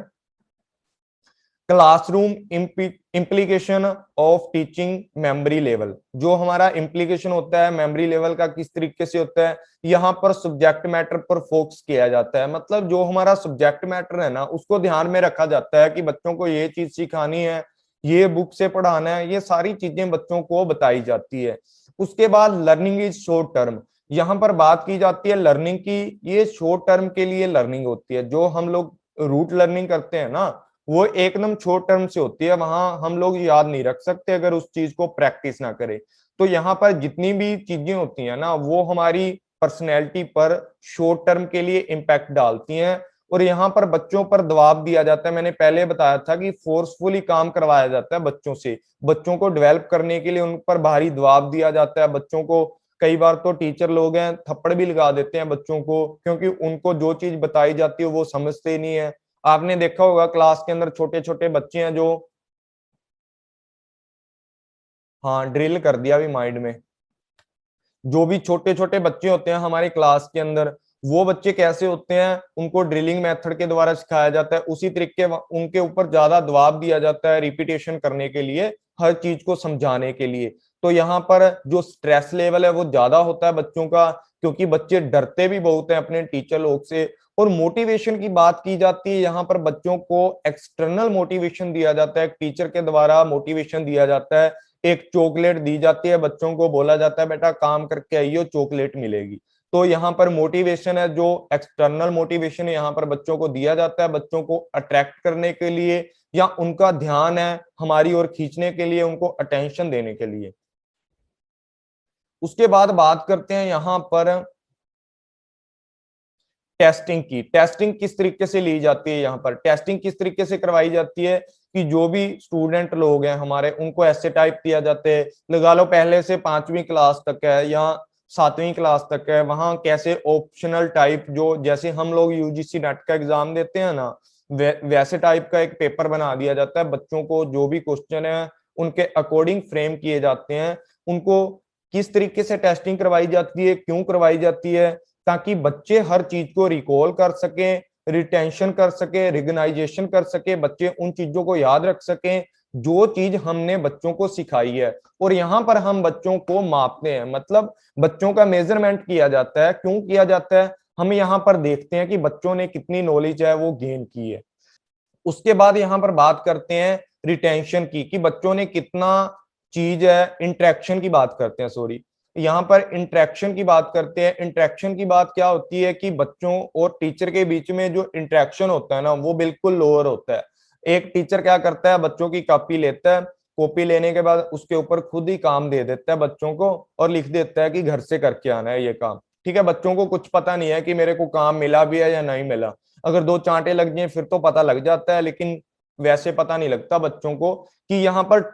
classroom implication of teaching memory level. जो हमारा इम्प्लीकेशन होता है मेमोरी लेवल का, किस तरीके से होता है, यहाँ पर सब्जेक्ट मैटर पर फोकस किया जाता है। मतलब जो हमारा सब्जेक्ट मैटर है ना, उसको ध्यान में रखा जाता है कि बच्चों को ये चीज सिखानी है, ये बुक से पढ़ाना है, ये सारी चीजें बच्चों को बताई जाती है। उसके बाद लर्निंग इज शॉर्ट टर्म, यहाँ पर बात की जाती है लर्निंग की। ये शॉर्ट टर्म के लिए लर्निंग होती है। जो हम लोग रूट लर्निंग करते हैं ना, वो एकदम शॉर्ट टर्म से होती है, वहां हम लोग याद नहीं रख सकते अगर उस चीज को प्रैक्टिस ना करें। तो यहाँ पर जितनी भी चीजें होती हैं ना, वो हमारी पर्सनैलिटी पर शॉर्ट टर्म के लिए इम्पैक्ट डालती हैं। और यहाँ पर बच्चों पर दबाव दिया जाता है। मैंने पहले बताया था कि फोर्सफुली काम करवाया जाता है बच्चों से, बच्चों को डेवलप करने के लिए उन पर भारी दबाव दिया जाता है। बच्चों को कई बार तो टीचर लोग हैं थप्पड़ भी लगा देते हैं बच्चों को, क्योंकि उनको जो चीज बताई जाती है वो समझते नहीं है। आपने देखा होगा क्लास के अंदर छोटे छोटे बच्चे हैं जो, हाँ ड्रिल कर दिया अभी माइंड में, जो भी छोटे छोटे बच्चे होते हैं हमारे क्लास के अंदर, वो बच्चे कैसे होते हैं, उनको ड्रिलिंग मेथड के द्वारा सिखाया जाता है, उसी तरीके उनके ऊपर ज्यादा दबाव दिया जाता है रिपीटेशन करने के लिए, हर चीज को समझाने के लिए। तो यहाँ पर जो स्ट्रेस लेवल है वो ज्यादा होता है बच्चों का, क्योंकि बच्चे डरते भी बहुत हैं अपने टीचर लोग से। और मोटिवेशन की बात की जाती है, यहाँ पर बच्चों को एक्सटर्नल मोटिवेशन दिया जाता है, टीचर के द्वारा मोटिवेशन दिया जाता है। एक चॉकलेट दी जाती है, बच्चों को बोला जाता है बेटा काम करके आइयो चॉकलेट मिलेगी। तो यहाँ पर मोटिवेशन है, जो एक्सटर्नल मोटिवेशन है यहाँ पर बच्चों को दिया जाता है, बच्चों को अट्रैक्ट करने के लिए, या उनका ध्यान है हमारी ओर खींचने के लिए, उनको अटेंशन देने के लिए। उसके बाद बात करते हैं यहाँ पर टेस्टिंग की। टेस्टिंग किस तरीके से ली जाती है, यहाँ पर टेस्टिंग किस तरीके से करवाई जाती है कि जो भी स्टूडेंट लोग हैं हमारे, उनको ऐसे टाइप दिया जाते हैं, लगा लो पहले से 5वीं क्लास तक है या 7वीं क्लास तक है, वहां कैसे ऑप्शनल टाइप, जो जैसे हम लोग यूजीसी नेट का एग्जाम देते हैं ना, वैसे टाइप का एक पेपर बना दिया जाता है। बच्चों को जो भी क्वेश्चन है उनके अकॉर्डिंग फ्रेम किए जाते हैं। उनको किस तरीके से टेस्टिंग करवाई जाती है, क्यों करवाई जाती है, ताकि बच्चे हर चीज को रिकॉल कर सके, रिटेंशन कर सके, रिकग्नाइजेशन कर सके, बच्चे उन चीजों को याद रख सके जो चीज हमने बच्चों को सिखाई है। और यहाँ पर हम बच्चों को मापते हैं, मतलब बच्चों का मेजरमेंट किया जाता है। क्यों किया जाता है, हम यहाँ पर देखते हैं कि बच्चों ने कितनी नॉलेज है वो गेन की है। उसके बाद यहाँ पर बात करते हैं रिटेंशन की, कि बच्चों ने कितना चीज है, इंटरेक्शन की बात करते हैं, सॉरी, यहाँ पर इंटरेक्शन की बात करते हैं। इंटरेक्शन की बात क्या होती है कि बच्चों और टीचर के बीच में जो इंटरेक्शन होता है ना, वो बिल्कुल लोअर होता है। एक टीचर क्या करता है, बच्चों की कॉपी लेता है, कॉपी लेने के बाद उसके ऊपर खुद ही काम दे देता है बच्चों को, और लिख देता है कि घर से करके आना है ये काम। ठीक है, बच्चों को कुछ पता नहीं है कि मेरे को काम मिला भी है या नहीं मिला। अगर 2 चांटे लग जाए फिर तो पता लग जाता है, लेकिन वैसे पता नहीं लगता बच्चों को कि यहाँ पर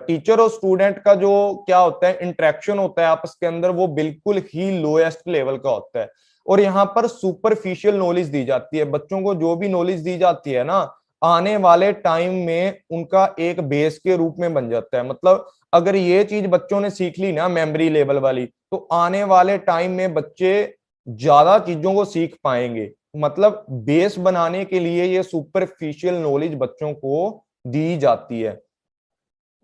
टीचर और स्टूडेंट का जो क्या होता है, इंटरेक्शन होता है आपस के अंदर, वो बिल्कुल ही लोएस्ट लेवल का होता है। और यहाँ पर सुपरफिशियल नॉलेज दी जाती है बच्चों को, जो भी नॉलेज दी जाती है ना, आने वाले टाइम में उनका एक बेस के रूप में बन जाता है। मतलब अगर ये चीज बच्चों ने सीख ली ना मेमोरी लेवल वाली, तो आने वाले टाइम में बच्चे ज्यादा चीजों को सीख पाएंगे। मतलब बेस बनाने के लिए ये सुपरफिशियल नॉलेज बच्चों को दी जाती है।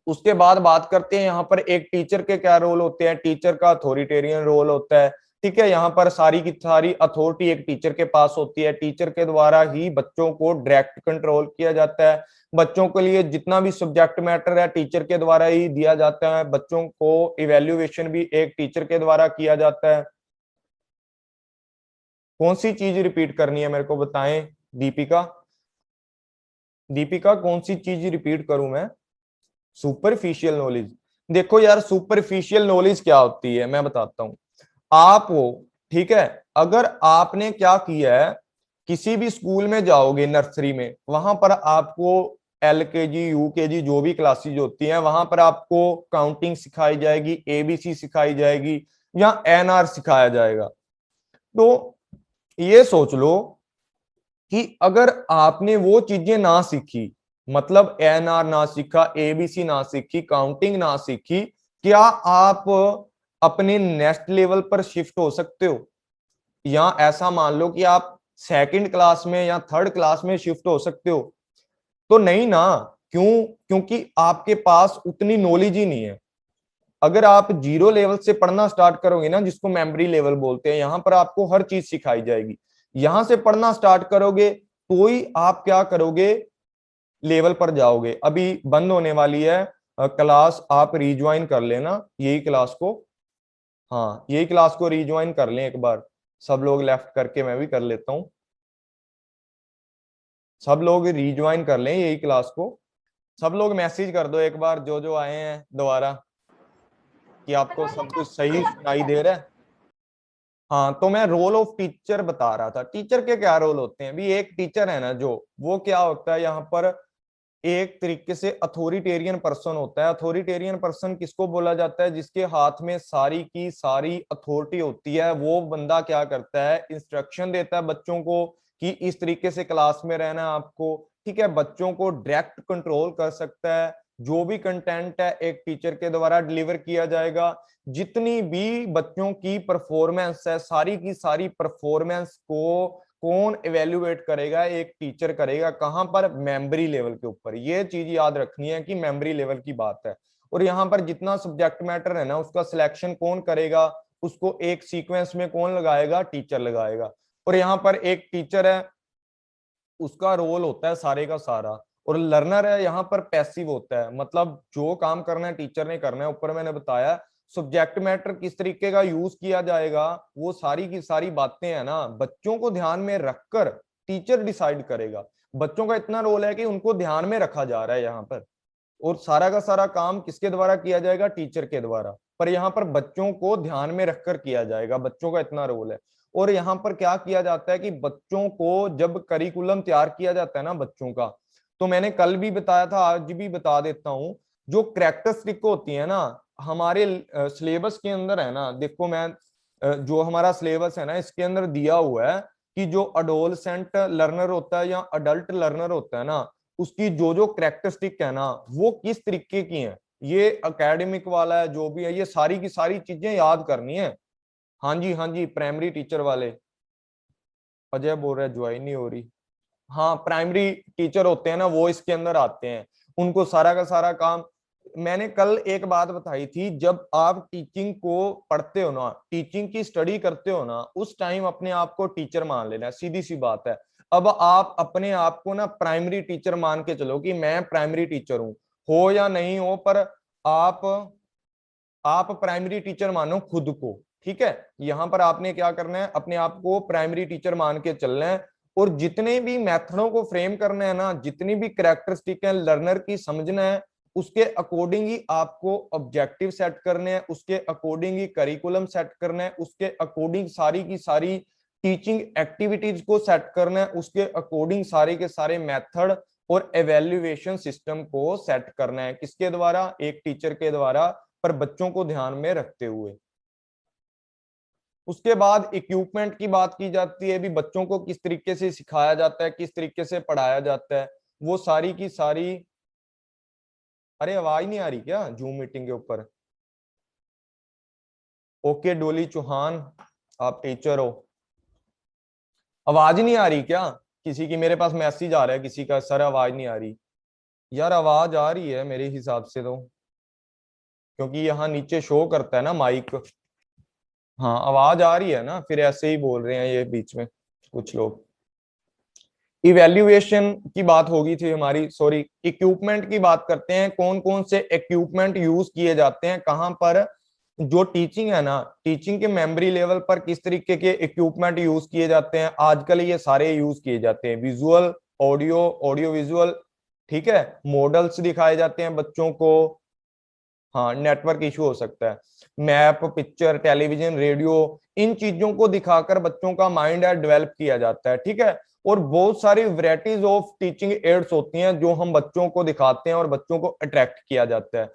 उसके बाद बात करते हैं यहाँ पर एक टीचर के क्या रोल होते हैं। टीचर का अथॉरिटेरियन रोल होता है। ठीक है, यहाँ पर सारी की सारी अथॉरिटी एक टीचर के पास होती है। टीचर के द्वारा ही बच्चों को डायरेक्ट कंट्रोल किया जाता है। बच्चों के लिए जितना भी सब्जेक्ट मैटर है टीचर के द्वारा ही दिया जाता है। बच्चों को इवेल्युएशन भी एक टीचर के द्वारा किया जाता है। कौन सी चीज रिपीट करनी है मेरे को बताएं, दीपिका। दीपिका कौन सी चीज रिपीट करूं मैं? Superficial knowledge. देखो यार, सुपरफिशियल नॉलेज क्या होती है मैं बताता हूं। आप हो, ठीक है, अगर आपने क्या किया है, किसी भी स्कूल में जाओगे नर्सरी में, वहां पर आपको एलकेजी यूकेजी जो भी क्लासेज होती हैं, वहां पर आपको काउंटिंग सिखाई जाएगी, एबीसी सिखाई जाएगी, या एनआर सिखाया जाएगा। तो ये सोच लो कि अगर आपने वो चीजें ना सीखी, मतलब एनआर ना सीखा, एबीसी ना सीखी, काउंटिंग ना सीखी, क्या आप अपने नेक्स्ट लेवल पर शिफ्ट हो सकते हो? या ऐसा मान लो कि आप सेकंड क्लास में या थर्ड क्लास में शिफ्ट हो सकते हो? तो नहीं ना। क्यों? क्योंकि आपके पास उतनी नॉलेज ही नहीं है। अगर आप जीरो लेवल से पढ़ना स्टार्ट करोगे ना, जिसको मेमोरी लेवल बोलते हैं, यहां पर आपको हर चीज सिखाई जाएगी। यहां से पढ़ना स्टार्ट करोगे तो ही आप क्या करोगे, लेवल पर जाओगे। अभी बंद होने वाली है क्लास, आप रिज्वाइन कर लेना यही क्लास को। हाँ, यही क्लास को रिज्वाइन कर लें एक बार, सब लोग लेफ्ट करके मैं भी कर लेता हूँ। सब लोग रिज्वाइन कर लें यही क्लास को। सब लोग मैसेज कर दो एक बार, जो जो आए हैं दोबारा, कि आपको सब कुछ सही सुनाई दे रहा है। हाँ, तो मैं रोल ऑफ टीचर बता रहा था। टीचर के क्या रोल होते हैं? भी एक टीचर है ना जो, वो क्या होता है यहाँ पर, एक तरीके से अथॉरिटेरियन पर्सन होता है। अथॉरिटेरियन पर्सन किसको बोला जाता है? जिसके हाथ में सारी की सारी अथॉरिटी होती है। वो बंदा क्या करता है, इंस्ट्रक्शन देता है बच्चों को कि इस तरीके से क्लास में रहना है आपको। ठीक है, बच्चों को डायरेक्ट कंट्रोल कर सकता है, जो भी कंटेंट है एक टीचर के द्वारा डिलीवर किया जाएगा। जितनी भी बच्चों की परफॉर्मेंस है, सारी की सारी परफॉर्मेंस को कौन इवेल्युएट करेगा? एक टीचर करेगा। कहां पर? मेमोरी लेवल के ऊपर। ये चीज याद रखनी है कि मेमोरी लेवल की बात है। और यहाँ पर जितना सब्जेक्ट मैटर है ना, उसका सिलेक्शन कौन करेगा? उसको एक सीक्वेंस में कौन लगाएगा? टीचर लगाएगा। और यहाँ पर एक टीचर है, उसका रोल होता है सारे का सारा, और लर्नर है यहाँ पर पैसिव होता है। मतलब जो काम करना है टीचर ने करना है। ऊपर मैंने बताया सब्जेक्ट मैटर किस तरीके का यूज किया जाएगा, वो सारी की सारी बातें है ना बच्चों को ध्यान में रखकर टीचर डिसाइड करेगा। बच्चों का इतना रोल है कि उनको ध्यान में रखा जा रहा है यहाँ पर, और सारा का सारा काम किसके द्वारा किया जाएगा? टीचर के द्वारा। पर यहाँ पर बच्चों को ध्यान में रखकर किया जाएगा, बच्चों का इतना रोल है। और यहाँ पर क्या किया जाता है कि बच्चों को जब करिकुलम तैयार किया जाता है ना बच्चों का, तो मैंने कल भी बताया था, आज भी बता देता हूँ। जो कैरेक्टरिस्टिक होती है ना हमारे सिलेबस के अंदर है ना, देखो मैं जो हमारा सिलेबस है ना इसके अंदर दिया हुआ है कि जो अडोलसेंट लर्नर होता है या अडल्ट लर्नर होता है ना, उसकी जो जो कैरेक्टरिस्टिक है ना वो किस तरीके की है। ये एकेडमिक वाला है जो भी है, ये सारी की सारी चीजें याद करनी है। हाँ जी, हाँ जी, प्राइमरी टीचर वाले। अजय बोल रहा है ज्वाइन नहीं हो रही। हाँ, प्राइमरी टीचर होते हैं ना वो इसके अंदर आते हैं। उनको सारा का सारा काम, मैंने कल एक बात बताई थी, जब आप टीचिंग को पढ़ते हो ना, टीचिंग की स्टडी करते हो ना, उस टाइम अपने आप को टीचर मान लेना, सीधी सी बात है। अब आप अपने आप को ना प्राइमरी टीचर मान के चलो कि मैं प्राइमरी टीचर हूं, हो या नहीं हो, पर आप आप प्राइमरी टीचर मानो खुद को। ठीक है, यहां पर आपने क्या करना है? अपने आप को प्राइमरी टीचर मान के चलना है। और जितने भी मेथडों को फ्रेम करना है ना, जितनी भी कैरेक्टरिस्टिक है लर्नर की समझना है, उसके अकॉर्डिंग ही आपको ऑब्जेक्टिव सेट करने हैं, उसके अकॉर्डिंग ही करिकुलम सेट करना है, उसके अकॉर्डिंग सारी की सारी टीचिंग एक्टिविटीज को सेट करना है, उसके अकॉर्डिंग सारे के सारे मेथड और एवेल्युएशन सिस्टम को सेट करना है। किसके द्वारा? एक टीचर के द्वारा, पर बच्चों को ध्यान में रखते हुए। उसके बाद इक्विपमेंट की बात की जाती है, भी बच्चों को किस तरीके से सिखाया जाता है, किस तरीके से पढ़ाया जाता है, वो सारी की सारी। अरे आवाज नहीं आ रही क्या जूम मीटिंग के ऊपर? ओके डोली चौहान, आप टीचर हो, आवाज नहीं आ रही क्या किसी की? मेरे पास मैसेज आ रहा है किसी का, सर आवाज नहीं आ रही। यार आवाज आ रही है मेरे हिसाब से तो, क्योंकि यहाँ नीचे शो करता है ना माइक। हाँ आवाज आ रही है ना, फिर ऐसे ही बोल रहे हैं ये बीच में कुछ लोग। इवैल्यूएशन की बात होगी थी हमारी, सॉरी, इक्विपमेंट की बात करते हैं। कौन कौन से इक्विपमेंट यूज किए जाते हैं कहां पर? जो टीचिंग है ना, टीचिंग के मेमोरी लेवल पर किस तरीके के इक्विपमेंट यूज किए जाते हैं? आजकल ये सारे यूज किए जाते हैं, विजुअल, ऑडियो, ऑडियो विजुअल। ठीक है, मॉडल्स दिखाए जाते हैं बच्चों को। हाँ, नेटवर्क इशू हो सकता है। मैप, पिक्चर, टेलीविजन, रेडियो, इन चीजों को दिखाकर बच्चों का माइंड है डेवलप किया जाता है। ठीक है, और बहुत सारी वैरायटीज ऑफ टीचिंग एड्स होती हैं जो हम बच्चों को दिखाते हैं और बच्चों को अट्रैक्ट किया जाता है।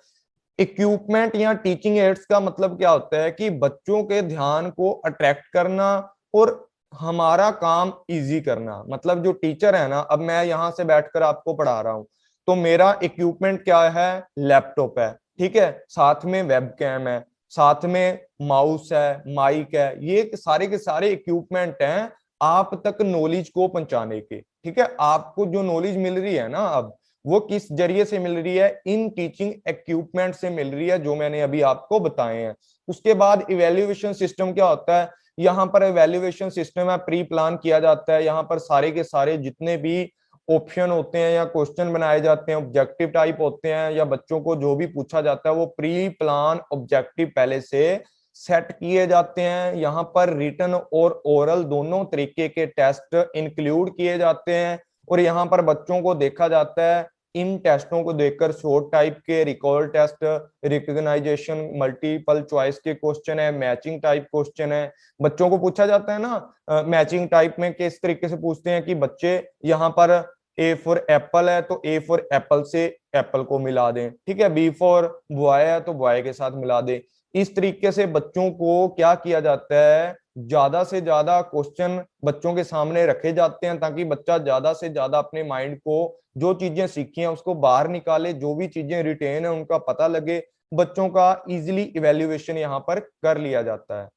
इक्विपमेंट या टीचिंग एड्स का मतलब क्या होता है कि बच्चों के ध्यान को अट्रैक्ट करना और हमारा काम इजी करना। मतलब जो टीचर है ना, अब मैं यहां से बैठकर आपको पढ़ा रहा हूं, तो मेरा इक्विपमेंट क्या है? लैपटॉप है, ठीक है, साथ में वेब कैम है, साथ में माउस है, माइक है। ये सारे के सारे इक्विपमेंट हैं आप तक नॉलेज को पहुंचाने के। ठीक है, आपको जो नॉलेज मिल रही है ना अब, वो किस जरिए से मिल रही है? इन टीचिंग इक्विपमेंट से मिल रही है, जो मैंने अभी आपको बताए हैं। उसके बाद इवैल्यूएशन सिस्टम क्या होता है? यहाँ पर इवैल्यूएशन सिस्टम है, प्री प्लान किया जाता है। यहाँ पर सारे के सारे जितने भी ऑप्शन होते हैं या क्वेश्चन बनाए जाते हैं, ऑब्जेक्टिव टाइप होते हैं, या बच्चों को जो भी पूछा जाता है वो प्री प्लान ऑब्जेक्टिव पहले से सेट किए जाते हैं। यहाँ पर रिटन और ओरल दोनों तरीके के टेस्ट इंक्लूड किए जाते हैं। और यहाँ पर बच्चों को देखा जाता है, इन टेस्टों को देखकर शॉर्ट टाइप के recall test, recognization, multiple choice के क्वेश्चन है, मैचिंग टाइप क्वेश्चन है। बच्चों को पूछा जाता है ना मैचिंग टाइप में किस तरीके से पूछते हैं कि बच्चे यहाँ पर ए फॉर एप्पल है तो ए फॉर एप्पल से एप्पल को मिला दें। ठीक है, बी फॉर बॉय है तो बॉय के साथ मिला दें। इस तरीके से बच्चों को क्या किया जाता है? ज्यादा से ज्यादा क्वेश्चन बच्चों के सामने रखे जाते हैं ताकि बच्चा ज्यादा से ज्यादा अपने माइंड को जो चीजें सीखी हैं उसको बाहर निकाले, जो भी चीजें रिटेन है उनका पता लगे, बच्चों का इजीली इवेल्युएशन यहाँ पर कर लिया जाता है।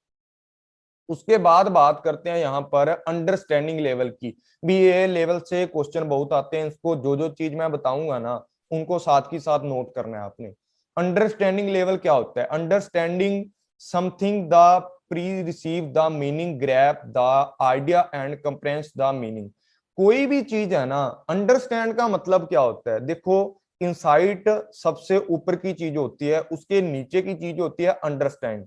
उसके बाद बात करते हैं यहाँ पर अंडरस्टैंडिंग लेवल की। भी ये लेवल से क्वेश्चन बहुत आते हैं, इसको जो जो चीज मैं बताऊंगा ना उनको साथ ही साथ नोट करना है आपने। अंडरस्टैंडिंग लेवल क्या होता है? Understanding something the perceive the meaning, grasp the idea and comprehends the meaning. कोई भी चीज है ना, अंडरस्टैंड का मतलब क्या होता है? देखो, इंसाइट सबसे ऊपर की चीज होती है, उसके नीचे की चीज होती है अंडरस्टैंड।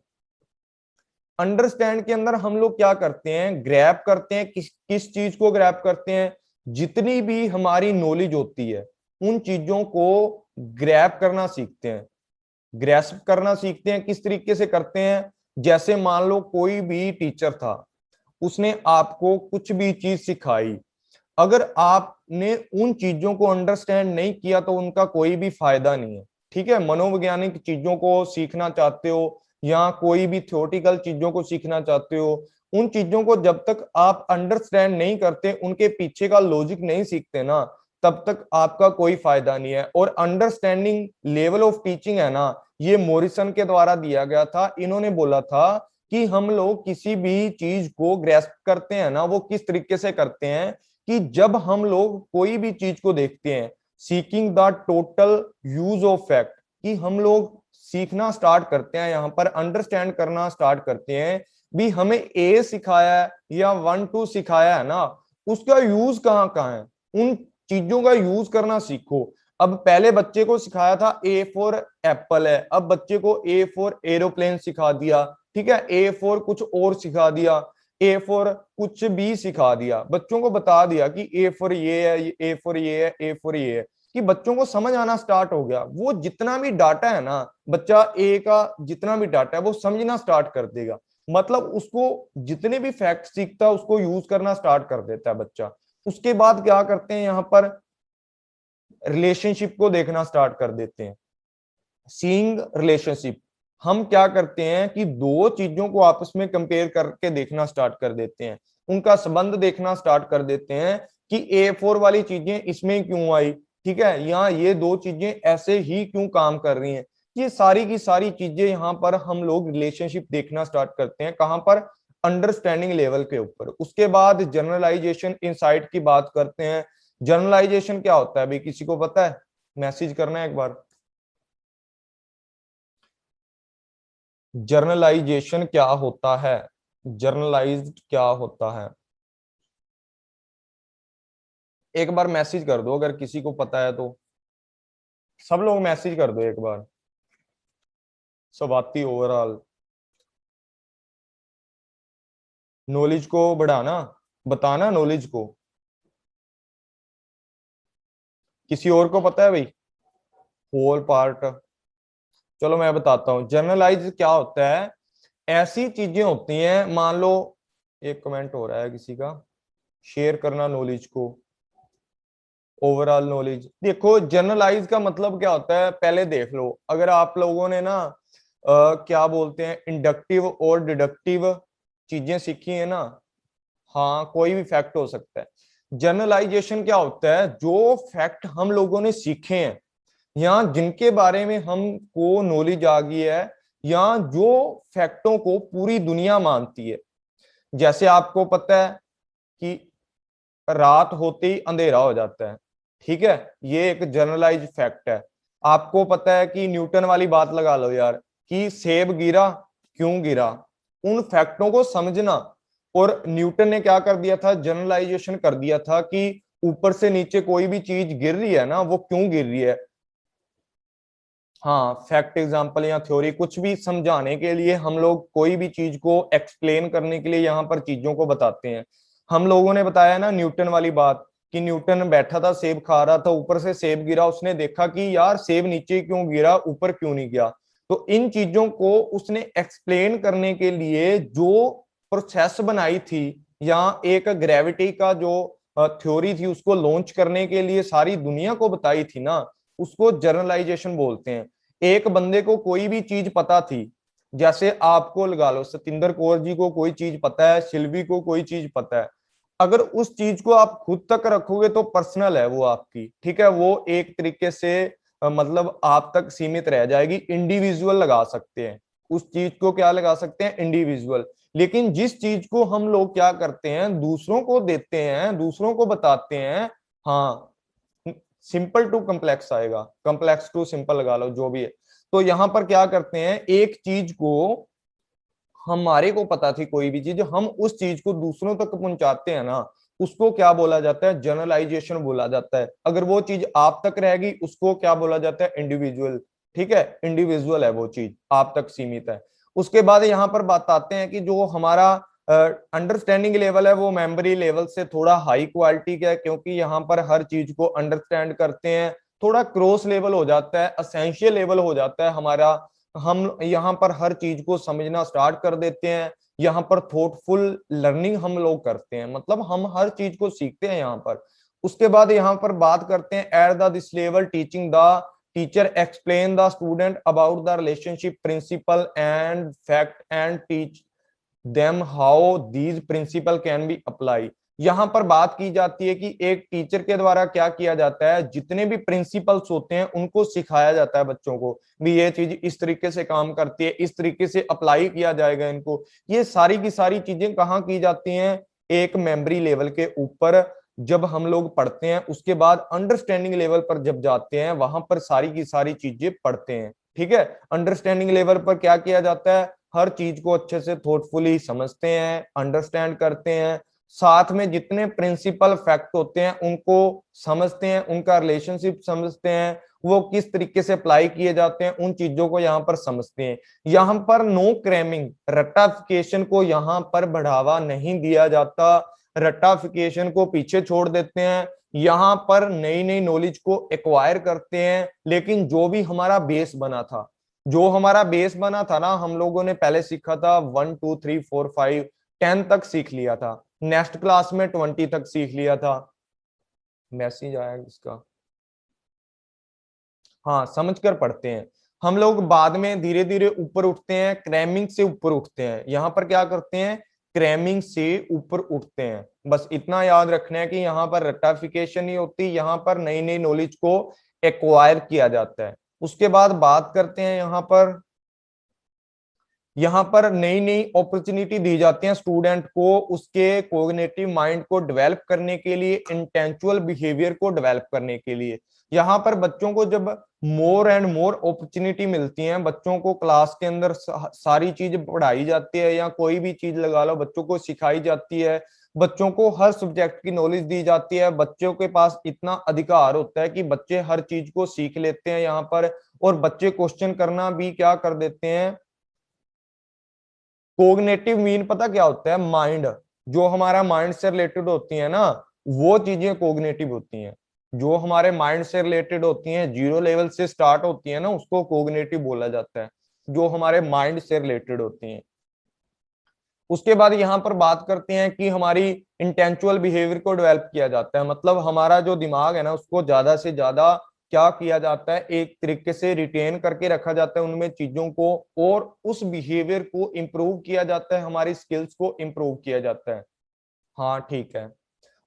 अंडरस्टैंड के अंदर हम लोग क्या करते हैं? ग्रैब करते हैं। किस चीज को ग्रैब करते हैं? जितनी भी हमारी नॉलेज होती है उन चीजों को ग्रैब करना सीखते हैं, ग्रैस्प करना सीखते हैं। किस तरीके से करते हैं? जैसे मान लो कोई भी टीचर था, उसने आपको कुछ भी चीज सिखाई, अगर आपने उन चीजों को अंडरस्टैंड नहीं किया तो उनका कोई भी फायदा नहीं है। ठीक है, मनोवैज्ञानिक चीजों को सीखना चाहते हो या कोई भी थ्योरेटिकल चीजों को सीखना चाहते हो, उन चीजों को जब तक आप अंडरस्टैंड नहीं करते, उनके पीछे का लॉजिक नहीं सीखते ना, तब तक आपका कोई फायदा नहीं है। और अंडरस्टैंडिंग लेवल ऑफ टीचिंग है ना, ये मॉरिसन के द्वारा दिया गया था। इन्होंने बोला था कि हम लोग किसी भी चीज को ग्रेस्प करते हैं ना, वो किस तरीके से करते हैं कि जब हम लोग कोई भी चीज को देखते हैं, seeking the total use of fact, कि हम लोग सीखना स्टार्ट करते हैं, यहाँ पर अंडरस्टैंड करना स्टार्ट करते हैं भी हमें ए सिखाया है या 1 2 सिखाया है ना, उसका यूज कहाँ कहाँ है, उन चीजों का यूज करना सीखो। अब पहले बच्चे को सिखाया था ए फॉर एप्पल है, अब बच्चे को ए फॉर एरोप्लेन सिखा दिया। ठीक है, ए फॉर कुछ और सिखा दिया, ए फॉर कुछ भी सिखा दिया, बच्चों को बता दिया कि ए फॉर ये है, ए फॉर ये है, ए फॉर ये है, कि बच्चों को समझ आना स्टार्ट हो गया। वो जितना भी डाटा है ना, बच्चा ए का जितना भी डाटा है वो समझना स्टार्ट कर देगा। मतलब उसको जितने भी फैक्ट सीखता है उसको यूज करना स्टार्ट कर देता है बच्चा। उसके बाद क्या करते हैं, यहाँ पर रिलेशनशिप को देखना स्टार्ट कर देते हैं। सीइंग रिलेशनशिप, हम क्या करते हैं कि दो चीजों को आपस में कंपेयर करके देखना स्टार्ट कर देते हैं, उनका संबंध देखना स्टार्ट कर देते हैं कि A4 वाली चीजें इसमें क्यों आई, ठीक है, यहाँ ये दो चीजें ऐसे ही क्यों काम कर रही हैं। ये सारी की सारी चीजें यहाँ पर हम लोग रिलेशनशिप देखना स्टार्ट करते हैं, कहां पर? अंडरस्टैंडिंग लेवल के ऊपर। उसके बाद जनरलाइजेशन इनसाइट की बात करते हैं। जनरलाइजेशन क्या होता है भाई, किसी को पता है? मैसेज करना है एक बार। जर्नलाइजेशन क्या होता है? जर्नलाइज्ड क्या होता है? एक बार मैसेज कर दो अगर किसी को पता है तो, सब लोग मैसेज कर दो एक बार। स्वाति ओवरऑल नॉलेज को बढ़ाना, बताना नॉलेज को। किसी और को पता है भाई? होल पार्ट, चलो मैं बताता हूँ। जर्नलाइज क्या होता है? ऐसी चीजें होती हैं, मान लो एक कमेंट हो रहा है किसी का, शेयर करना नॉलेज को, ओवरऑल नॉलेज। देखो जनरलाइज का मतलब क्या होता है, पहले देख लो। अगर आप लोगों ने ना क्या बोलते हैं, इंडक्टिव और डिडक्टिव चीजें सीखी है ना, हाँ कोई भी फैक्ट हो सकता है। जनरलाइजेशन क्या होता है? जो फैक्ट हम लोगों ने सीखे हैं या जिनके बारे में हमको नॉलेज आ गई है, या जो फैक्टों को पूरी दुनिया मानती है। जैसे आपको पता है कि रात होते ही अंधेरा हो जाता है, ठीक है, ये एक जनरलाइज फैक्ट है। आपको पता है कि न्यूटन वाली बात लगा लो यार, कि सेब गिरा, क्यों गिरा, उन फैक्टों को समझना। और न्यूटन ने क्या कर दिया था? जनरलाइजेशन कर दिया था कि ऊपर से नीचे कोई भी चीज गिर रही है ना, वो क्यों गिर रही है। हाँ, फैक्ट एग्जांपल या थ्योरी कुछ भी समझाने के लिए हम लोग कोई भी चीज को एक्सप्लेन करने के लिए यहाँ पर चीजों को बताते हैं। हम लोगों ने बताया ना न्यूटन वाली बात, कि न्यूटन बैठा था, सेब खा रहा था, ऊपर से सेब गिरा, उसने देखा कि यार सेब नीचे क्यों गिरा, ऊपर क्यों नहीं गया। तो इन चीजों को उसने एक्सप्लेन करने के लिए जो प्रोसेस बनाई थी, या एक ग्रेविटी का जो थ्योरी थी उसको लॉन्च करने के लिए सारी दुनिया को बताई थी ना, उसको जर्नलाइजेशन बोलते हैं। एक बंदे को कोई भी चीज पता थी, जैसे आपको लगा लो सतिंदर कौर जी को कोई चीज पता है, शिल्वी को कोई चीज पता है, अगर उस चीज को आप खुद तक रखोगे तो पर्सनल है वो आपकी, ठीक है, वो एक तरीके से मतलब आप तक सीमित रह जाएगी, इंडिविजुअल लगा सकते हैं उस चीज को, क्या लगा सकते हैं, इंडिविजुअल। लेकिन जिस चीज को हम लोग क्या करते हैं, दूसरों को देते हैं, दूसरों को बताते हैं, हाँ, सिंपल टू कम्प्लेक्स आएगा, कम्प्लेक्स टू सिंपल लगा लो जो भी है। तो यहां पर क्या करते हैं, एक चीज को हमारे को पता थी कोई भी चीज, हम उस चीज को दूसरों तक पहुंचाते हैं ना, उसको क्या बोला जाता है, जनरलाइजेशन बोला जाता है। अगर वो चीज आप तक रहेगी उसको क्या बोला जाता है, इंडिविजुअल। ठीक है, इंडिविजुअल है वो चीज, आप तक सीमित है। उसके बाद यहाँ पर बात आते हैं कि जो हमारा अंडरस्टैंडिंग लेवल है वो मेमोरी लेवल से थोड़ा हाई क्वालिटी का है, क्योंकि यहाँ पर हर चीज को अंडरस्टैंड करते हैं, थोड़ा क्रॉस लेवल हो जाता है, असेंशियल लेवल हो जाता है हमारा, हम यहाँ पर हर चीज को समझना स्टार्ट कर देते हैं, यहाँ पर थॉटफुल लर्निंग हम लोग करते हैं, मतलब हम हर चीज को सीखते हैं यहाँ पर। उसके बाद यहाँ पर बात करते हैं at the this level teaching the teacher explain the student about the relationship principle and fact and teach them how these principle can be apply. यहां पर बात की जाती है कि एक टीचर के द्वारा क्या किया जाता है, जितने भी प्रिंसिपल्स होते हैं उनको सिखाया जाता है बच्चों को, भी ये चीज इस तरीके से काम करती है, इस तरीके से अप्लाई किया जाएगा इनको। ये सारी की सारी चीजें कहाँ की जाती हैं, एक मेमोरी लेवल के ऊपर जब हम लोग पढ़ते हैं, उसके बाद अंडरस्टैंडिंग लेवल पर जब जाते हैं वहां पर सारी की सारी चीजें पढ़ते हैं। ठीक है, अंडरस्टैंडिंग लेवल पर क्या किया जाता है, हर चीज को अच्छे से थॉटफुली समझते हैं, अंडरस्टैंड करते हैं, साथ में जितने प्रिंसिपल फैक्ट होते हैं उनको समझते हैं, उनका रिलेशनशिप समझते हैं, वो किस तरीके से अप्लाई किए जाते हैं, उन चीजों को यहाँ पर समझते हैं। यहाँ पर नो क्रैमिंग, रट्टाफिकेशन को यहाँ पर बढ़ावा नहीं दिया जाता, रट्टाफिकेशन को पीछे छोड़ देते हैं, यहाँ पर नई नई नॉलेज को एक्वायर करते हैं। लेकिन जो भी हमारा बेस बना था, जो हमारा बेस बना था ना, हम लोगों ने पहले सीखा था 1 2 3 4 5 10 तक सीख लिया था, नेक्स्ट क्लास में 20 तक सीख लिया था। मैसेज आया इसका, हाँ, समझ कर पढ़ते हैं हम लोग, बाद में धीरे धीरे ऊपर उठते हैं, क्रैमिंग से ऊपर उठते हैं। यहाँ पर क्या करते हैं, क्रैमिंग से ऊपर उठते हैं। बस इतना याद रखना है कि यहाँ पर रट्टाफिकेशन नहीं होती, यहाँ पर नई नई नॉलेज को एक्वायर किया जाता है। उसके बाद बात करते हैं यहाँ पर नई नई अपॉर्चुनिटी दी जाती है स्टूडेंट को, उसके कोग्निटिव माइंड को डेवलप करने के लिए, इंटेंचुअल बिहेवियर को डेवलप करने के लिए। यहाँ पर बच्चों को जब मोर एंड मोर अपॉर्चुनिटी मिलती है, बच्चों को क्लास के अंदर सारी चीज पढ़ाई जाती है, या कोई भी चीज लगा लो बच्चों को सिखाई जाती है, बच्चों को हर सब्जेक्ट की नॉलेज दी जाती है, बच्चों के पास इतना अधिकार होता है कि बच्चे हर चीज को सीख लेते हैं यहाँ पर, और बच्चे क्वेश्चन करना भी क्या कर देते हैं। कोग्नेटिव मीन पता क्या होता है, माइंड, जो हमारा माइंड से रिलेटेड होती है ना, वो चीजें कोग्नेटिव होती हैं। जो हमारे माइंड से रिलेटेड होती हैं, जीरो लेवल से स्टार्ट होती है ना, उसको कोग्नेटिव बोला जाता है, जो हमारे माइंड से रिलेटेड होती हैं। उसके बाद यहाँ पर बात करते हैं कि हमारी इंटेंचुअल बिहेवियर को डेवलप किया जाता है, मतलब हमारा जो दिमाग है ना, उसको ज्यादा से ज्यादा क्या किया जाता है, एक तरीके से रिटेन करके रखा जाता है उनमें चीजों को, और उस बिहेवियर को इम्प्रूव किया जाता है, हमारी स्किल्स को इम्प्रूव किया जाता है। हाँ ठीक है।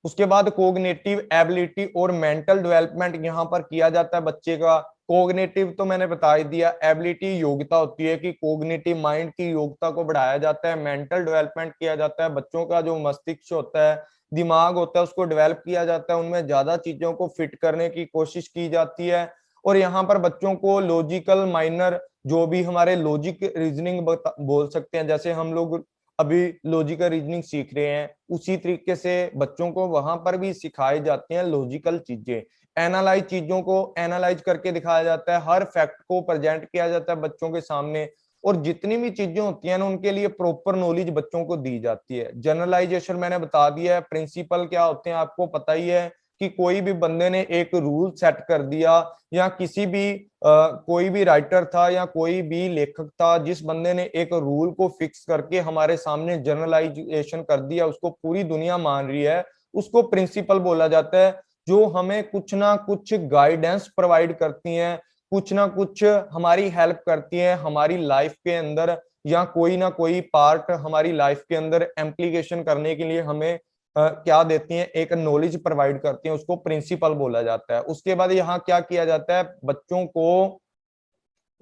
उसके बाद कोग्निटिव एबिलिटी और मेंटल डेवलपमेंट यहाँ पर किया जाता है बच्चे का। कोग्निटिव तो मैंने बता ही दिया, एबिलिटी योग्यता होती है कि कोग्निटिव माइंड की योग्यता को बढ़ाया जाता है, मेंटल डेवलपमेंट किया जाता है, बच्चों का जो मस्तिष्क होता है, दिमाग होता है, उसको डेवलप किया जाता है, उनमें ज्यादा चीजों को फिट करने की कोशिश की जाती है। और यहाँ पर बच्चों को लॉजिकल माइनर, जो भी हमारे लॉजिक रीजनिंग बोल सकते हैं, जैसे हम लोग अभी लॉजिकल रीजनिंग सीख रहे हैं, उसी तरीके से बच्चों को वहां पर भी सिखाई जाती हैं लॉजिकल चीजें, एनालाइज, चीजों को एनालाइज करके दिखाया जाता है, हर फैक्ट को प्रेजेंट किया जाता है बच्चों के सामने, और जितनी भी चीजें होती हैं ना उनके लिए प्रॉपर नॉलेज बच्चों को दी जाती है। जनरलाइजेशन मैंने बता दिया है, प्रिंसिपल क्या होते हैं आपको पता ही है, कि कोई भी बंदे ने एक रूल सेट कर दिया, या किसी भी कोई भी राइटर था या कोई भी लेखक था, जिस बंदे ने एक रूल को फिक्स करके हमारे सामने जनरलाइजेशन कर दिया, उसको पूरी दुनिया मान रही है, उसको प्रिंसिपल बोला जाता है, जो हमें कुछ ना कुछ गाइडेंस प्रोवाइड करती हैं, कुछ ना कुछ हमारी हेल्प करती हैं हमारी लाइफ के अंदर या कोई ना कोई पार्ट हमारी लाइफ के अंदर एम्प्लीकेशन करने के लिए हमें क्या देती हैं, एक नॉलेज प्रोवाइड करती हैं, उसको प्रिंसिपल बोला जाता है। उसके बाद यहाँ क्या किया जाता है, बच्चों को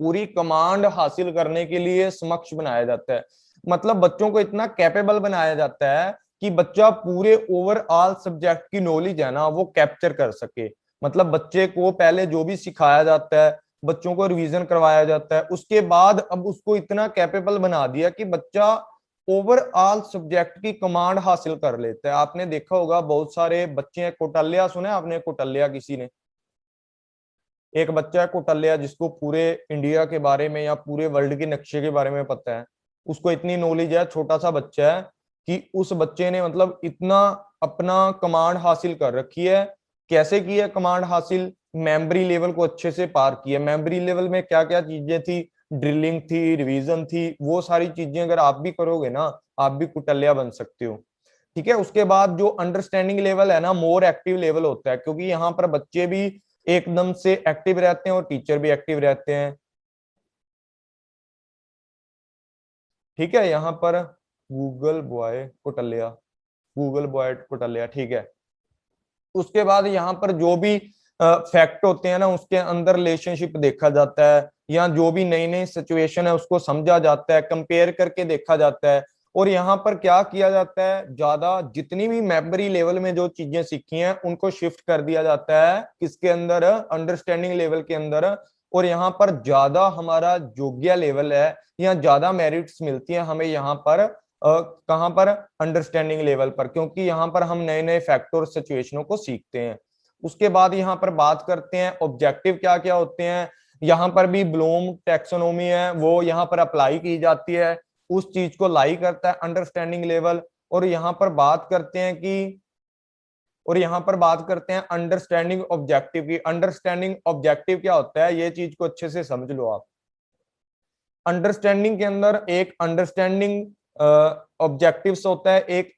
पूरी कमांड हासिल करने के लिए समक्ष बनाया जाता है। मतलब बच्चों को इतना कैपेबल बनाया जाता है कि बच्चा पूरे ओवरऑल सब्जेक्ट की नॉलेज है ना वो कैप्चर कर सके। मतलब बच्चे को पहले जो भी सिखाया जाता है, बच्चों को रिवीजन करवाया जाता है, उसके बाद अब उसको इतना कैपेबल बना दिया कि बच्चा ओवरऑल सब्जेक्ट की कमांड हासिल कर लेता है। आपने देखा होगा बहुत सारे बच्चे हैं, कौटल्या सुना है आपने, कौटल्या किसी ने? एक बच्चा है कौटल्या जिसको पूरे इंडिया के बारे में या पूरे वर्ल्ड के नक्शे के बारे में पता है, उसको इतनी नॉलेज है, छोटा सा बच्चा है, कि उस बच्चे ने मतलब इतना अपना कमांड हासिल कर रखी है। कैसे की है कमांड हासिल? मेमोरी लेवल को अच्छे से पार किया। मेमोरी लेवल में क्या क्या चीजें थी, ड्रिलिंग थी, रिवीजन थी, वो सारी चीजें अगर आप भी करोगे ना, आप भी कौटल्या बन सकते हो। ठीक है, उसके बाद जो अंडरस्टैंडिंग लेवल है ना, मोर एक्टिव लेवल होता है, क्योंकि यहाँ पर बच्चे भी एकदम से एक्टिव रहते हैं और टीचर भी एक्टिव रहते हैं। ठीक है, यहाँ पर Google boy Kautilya, Google boy Kautilya, ठीक है। उसके बाद यहाँ पर जो भी फैक्ट होते हैं ना, उसके अंदर रिलेशनशिप देखा जाता है, या जो भी नई नई सिचुएशन है उसको समझा जाता है, कंपेयर करके देखा जाता है। और यहाँ पर क्या किया जाता है, ज्यादा जितनी भी मेमोरी लेवल में जो चीजें सीखी हैं उनको शिफ्ट कर दिया जाता है किसके अंदर, अंडरस्टैंडिंग लेवल के अंदर। और यहाँ पर ज्यादा हमारा योग्य लेवल है या ज्यादा मेरिट्स मिलती है हमें यहाँ पर कहाँ पर, अंडरस्टैंडिंग लेवल पर, क्योंकि यहाँ पर हम नए नए फैक्टर और सिचुएशनों को सीखते हैं। उसके बाद यहाँ पर बात करते हैं ऑब्जेक्टिव क्या क्या होते हैं। यहाँ पर भी ब्लूम टैक्सोनॉमी है वो यहाँ पर अप्लाई की जाती है, उस चीज को लाई करता है अंडरस्टैंडिंग लेवल। और यहाँ पर बात करते हैं कि, और यहाँ पर बात करते हैं अंडरस्टैंडिंग ऑब्जेक्टिव की। अंडरस्टैंडिंग ऑब्जेक्टिव क्या होता है, ये चीज को अच्छे से समझ लो आप। अंडरस्टैंडिंग के अंदर एक अंडरस्टैंडिंग ऑब्जेक्टिव्स होता है, एक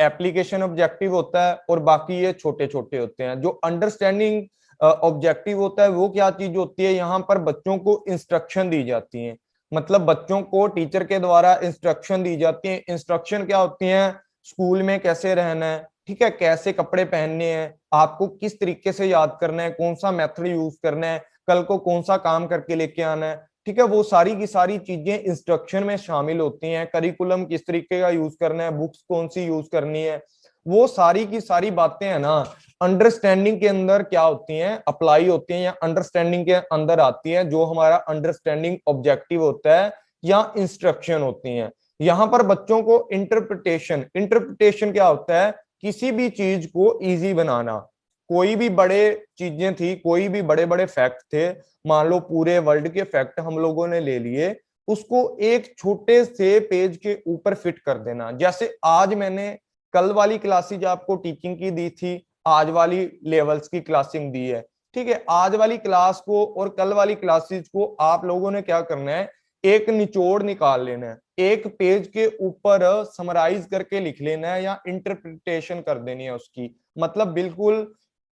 एप्लीकेशन ऑब्जेक्टिव होता है, और बाकी ये छोटे छोटे होते हैं। जो अंडरस्टैंडिंग ऑब्जेक्टिव होता है वो क्या चीज होती है, यहाँ पर बच्चों को इंस्ट्रक्शन दी जाती है। मतलब बच्चों को टीचर के द्वारा इंस्ट्रक्शन दी जाती है। इंस्ट्रक्शन क्या होती है, स्कूल में कैसे रहना है, ठीक है, कैसे कपड़े पहनने हैं, आपको किस तरीके से याद करना है, कौन सा मेथड यूज करना है, कल को कौन सा काम करके लेके आना है। ठीक है, वो सारी की सारी चीजें इंस्ट्रक्शन में शामिल होती हैं। करिकुलम किस तरीके का यूज करना है, बुक्स कौन सी यूज करनी है, वो सारी की सारी बातें है ना अंडरस्टैंडिंग के अंदर क्या होती हैं, अप्लाई होती हैं या अंडरस्टैंडिंग के अंदर आती है। जो हमारा अंडरस्टैंडिंग ऑब्जेक्टिव होता है या इंस्ट्रक्शन होती हैं। यहाँ पर बच्चों को इंटरप्रिटेशन, इंटरप्रिटेशन क्या होता है, किसी भी चीज को इजी बनाना। कोई भी बड़े चीजें थी, कोई भी बड़े बड़े फैक्ट थे, मान लो पूरे वर्ल्ड के फैक्ट हम लोगों ने ले लिए, उसको एक छोटे से पेज के ऊपर फिट कर देना। जैसे आज मैंने कल वाली क्लासेज आपको टीचिंग की दी थी, आज वाली लेवल्स की क्लासिंग दी है। ठीक है, आज वाली क्लास को और कल वाली क्लासेज को आप लोगों ने क्या करना है, एक निचोड़ निकाल लेना है, एक पेज के ऊपर समराइज करके लिख लेना है या इंटरप्रिटेशन कर देनी है उसकी। मतलब बिल्कुल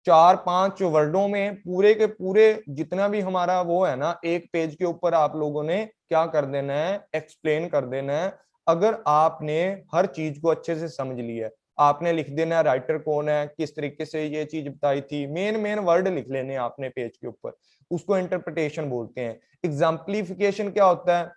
4-5 वर्डों में पूरे के पूरे जितना भी हमारा वो है ना, एक पेज के ऊपर आप लोगों ने क्या कर देना है, एक्सप्लेन कर देना है। अगर आपने हर चीज को अच्छे से समझ लिया, आपने लिख देना है राइटर कौन है, किस तरीके से ये चीज बताई थी, मेन मेन वर्ड लिख लेने आपने पेज के ऊपर, उसको इंटरप्रिटेशन बोलते हैं। एग्जाम्पलिफिकेशन क्या होता है,